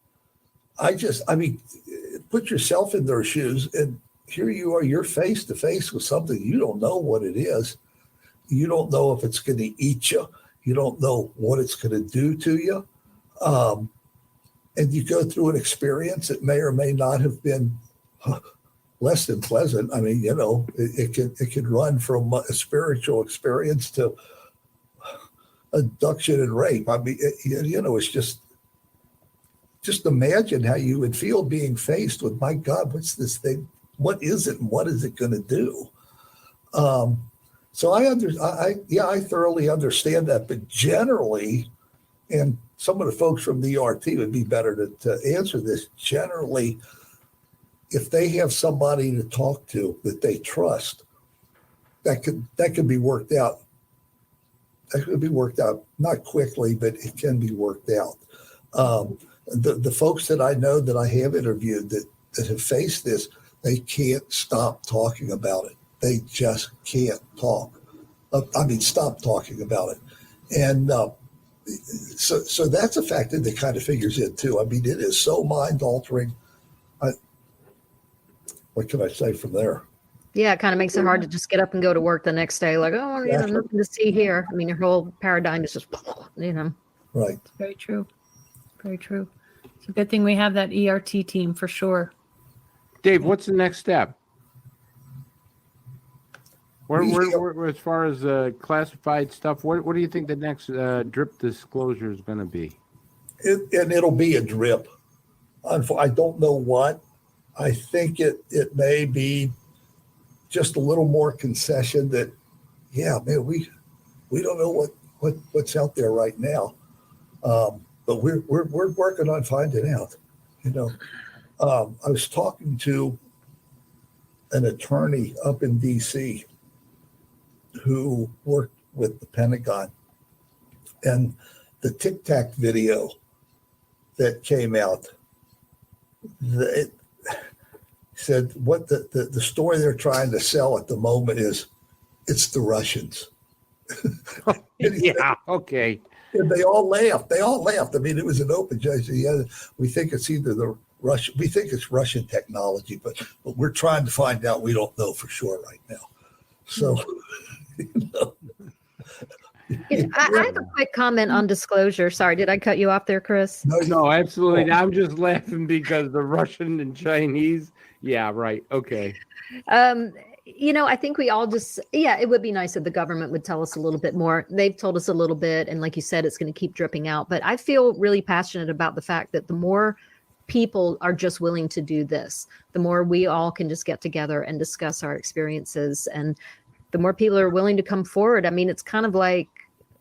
put yourself in their shoes, and here you are, you're face to face with something. You don't know what it is. You don't know if it's going to eat you. You don't know what it's going to do to you. And you go through an experience that may or may not have been less than pleasant. I mean, it could run from a spiritual experience to abduction and rape. I mean, it's just imagine how you would feel being faced with, my God, what's this thing? What is it? And what is it going to do? So I thoroughly understand that, but generally, and some of the folks from the RT would be better to answer this. Generally, if they have somebody to talk to that they trust, that could be worked out. That could be worked out, not quickly, but it can be worked out. the folks that I know that I have interviewed that have faced this, they can't stop talking about it. They just can't stop talking about it. And so that's a factor that kind of figures in too. I mean, it is so mind altering. What can I say from there? Yeah, it kind of makes it hard to just get up and go to work the next day. Like, oh, nothing to see here. I mean, your whole paradigm is just, Right. It's very true. Very true. It's a good thing we have that ERT team for sure. Dave, what's the next step? Where as far as classified stuff, what do you think the next drip disclosure is going to be? It'll be a drip. I don't know what. I think it may be just a little more concession that, yeah, man, we don't know what's out there right now, but we're working on finding out. I was talking to an attorney up in D.C. who worked with the Pentagon, and the Tic Tac video that came out, it said what the story they're trying to sell at the moment is it's the Russians. Yeah, okay. And they all laughed. I mean, it was an open judge. Yeah, we think it's either the Russian. We think it's Russian technology, but we're trying to find out. We don't know for sure right now. So, I have a quick comment on disclosure. Sorry, did I cut you off there, Chris? No, absolutely. I'm just laughing because the Russian and Chinese. Yeah, right. Okay. I think we all it would be nice if the government would tell us a little bit more. They've told us a little bit, and like you said, it's going to keep dripping out. But I feel really passionate about the fact that the more people are just willing to do this, the more we all can just get together and discuss our experiences, and the more people are willing to come forward. I mean, it's kind of like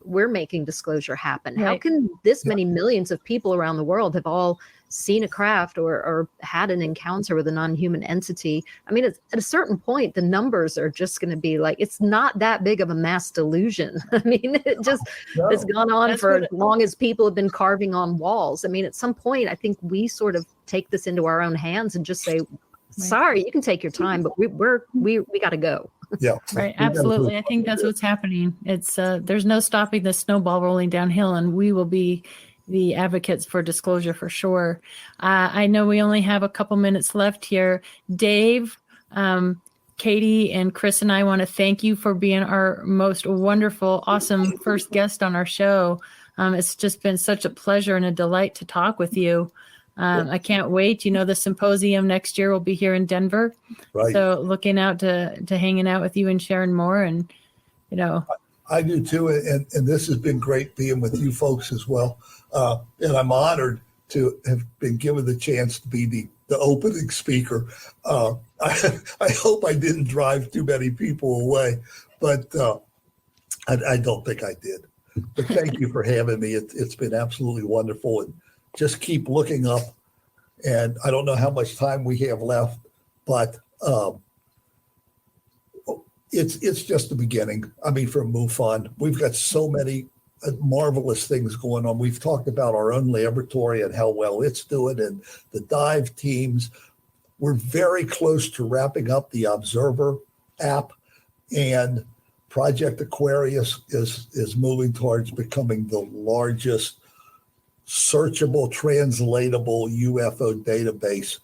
we're making disclosure happen. Right. How can this many millions of people around the world have all seen a craft or had an encounter with a non-human entity? I mean, at a certain point, the numbers are just going to be like, it's not that big of a mass delusion. I mean, it's gone on for as long as people have been carving on walls. I mean, at some point, I think we sort of take this into our own hands and just say, sorry, you can take your time, but we got to go. Yeah. Right. Absolutely. I think that's what's happening. It's there's no stopping the snowball rolling downhill, and we will be the advocates for disclosure for sure. I know we only have a couple minutes left here. Dave, Katie, and Chris and I want to thank you for being our most wonderful, awesome first guest on our show. It's just been such a pleasure and a delight to talk with you. I can't wait. The symposium next year will be here in Denver. Right. So looking out to hanging out with you and sharing more. And, I do too. And this has been great being with you folks as well. And I'm honored to have been given the chance to be the opening speaker. I hope I didn't drive too many people away, but I don't think I did. But thank you for having me. It's been absolutely wonderful. And just keep looking up. And I don't know how much time we have left, but it's just the beginning. I mean, for MUFON, we've got so many marvelous things going on. We've talked about our own laboratory and how well it's doing, and the dive teams. We're very close to wrapping up the Observer app, and Project Aquarius is moving towards becoming the largest searchable, translatable UFO database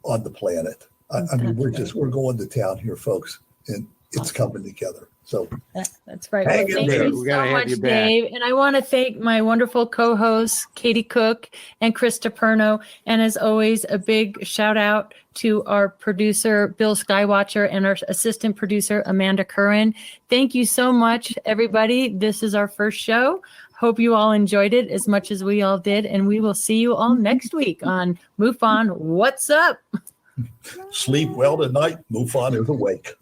on the planet. I mean, we're going to town here, folks, and it's coming together. So that's right. Well, thank you so much, Dave. And I want to thank my wonderful co-hosts, Katie Cook and Chris DePerno. And as always, a big shout out to our producer, Bill Skywatcher, and our assistant producer, Amanda Curran. Thank you so much, everybody. This is our first show. Hope you all enjoyed it as much as we all did. And we will see you all next week on MUFON What's Up? Sleep well tonight. MUFON is awake.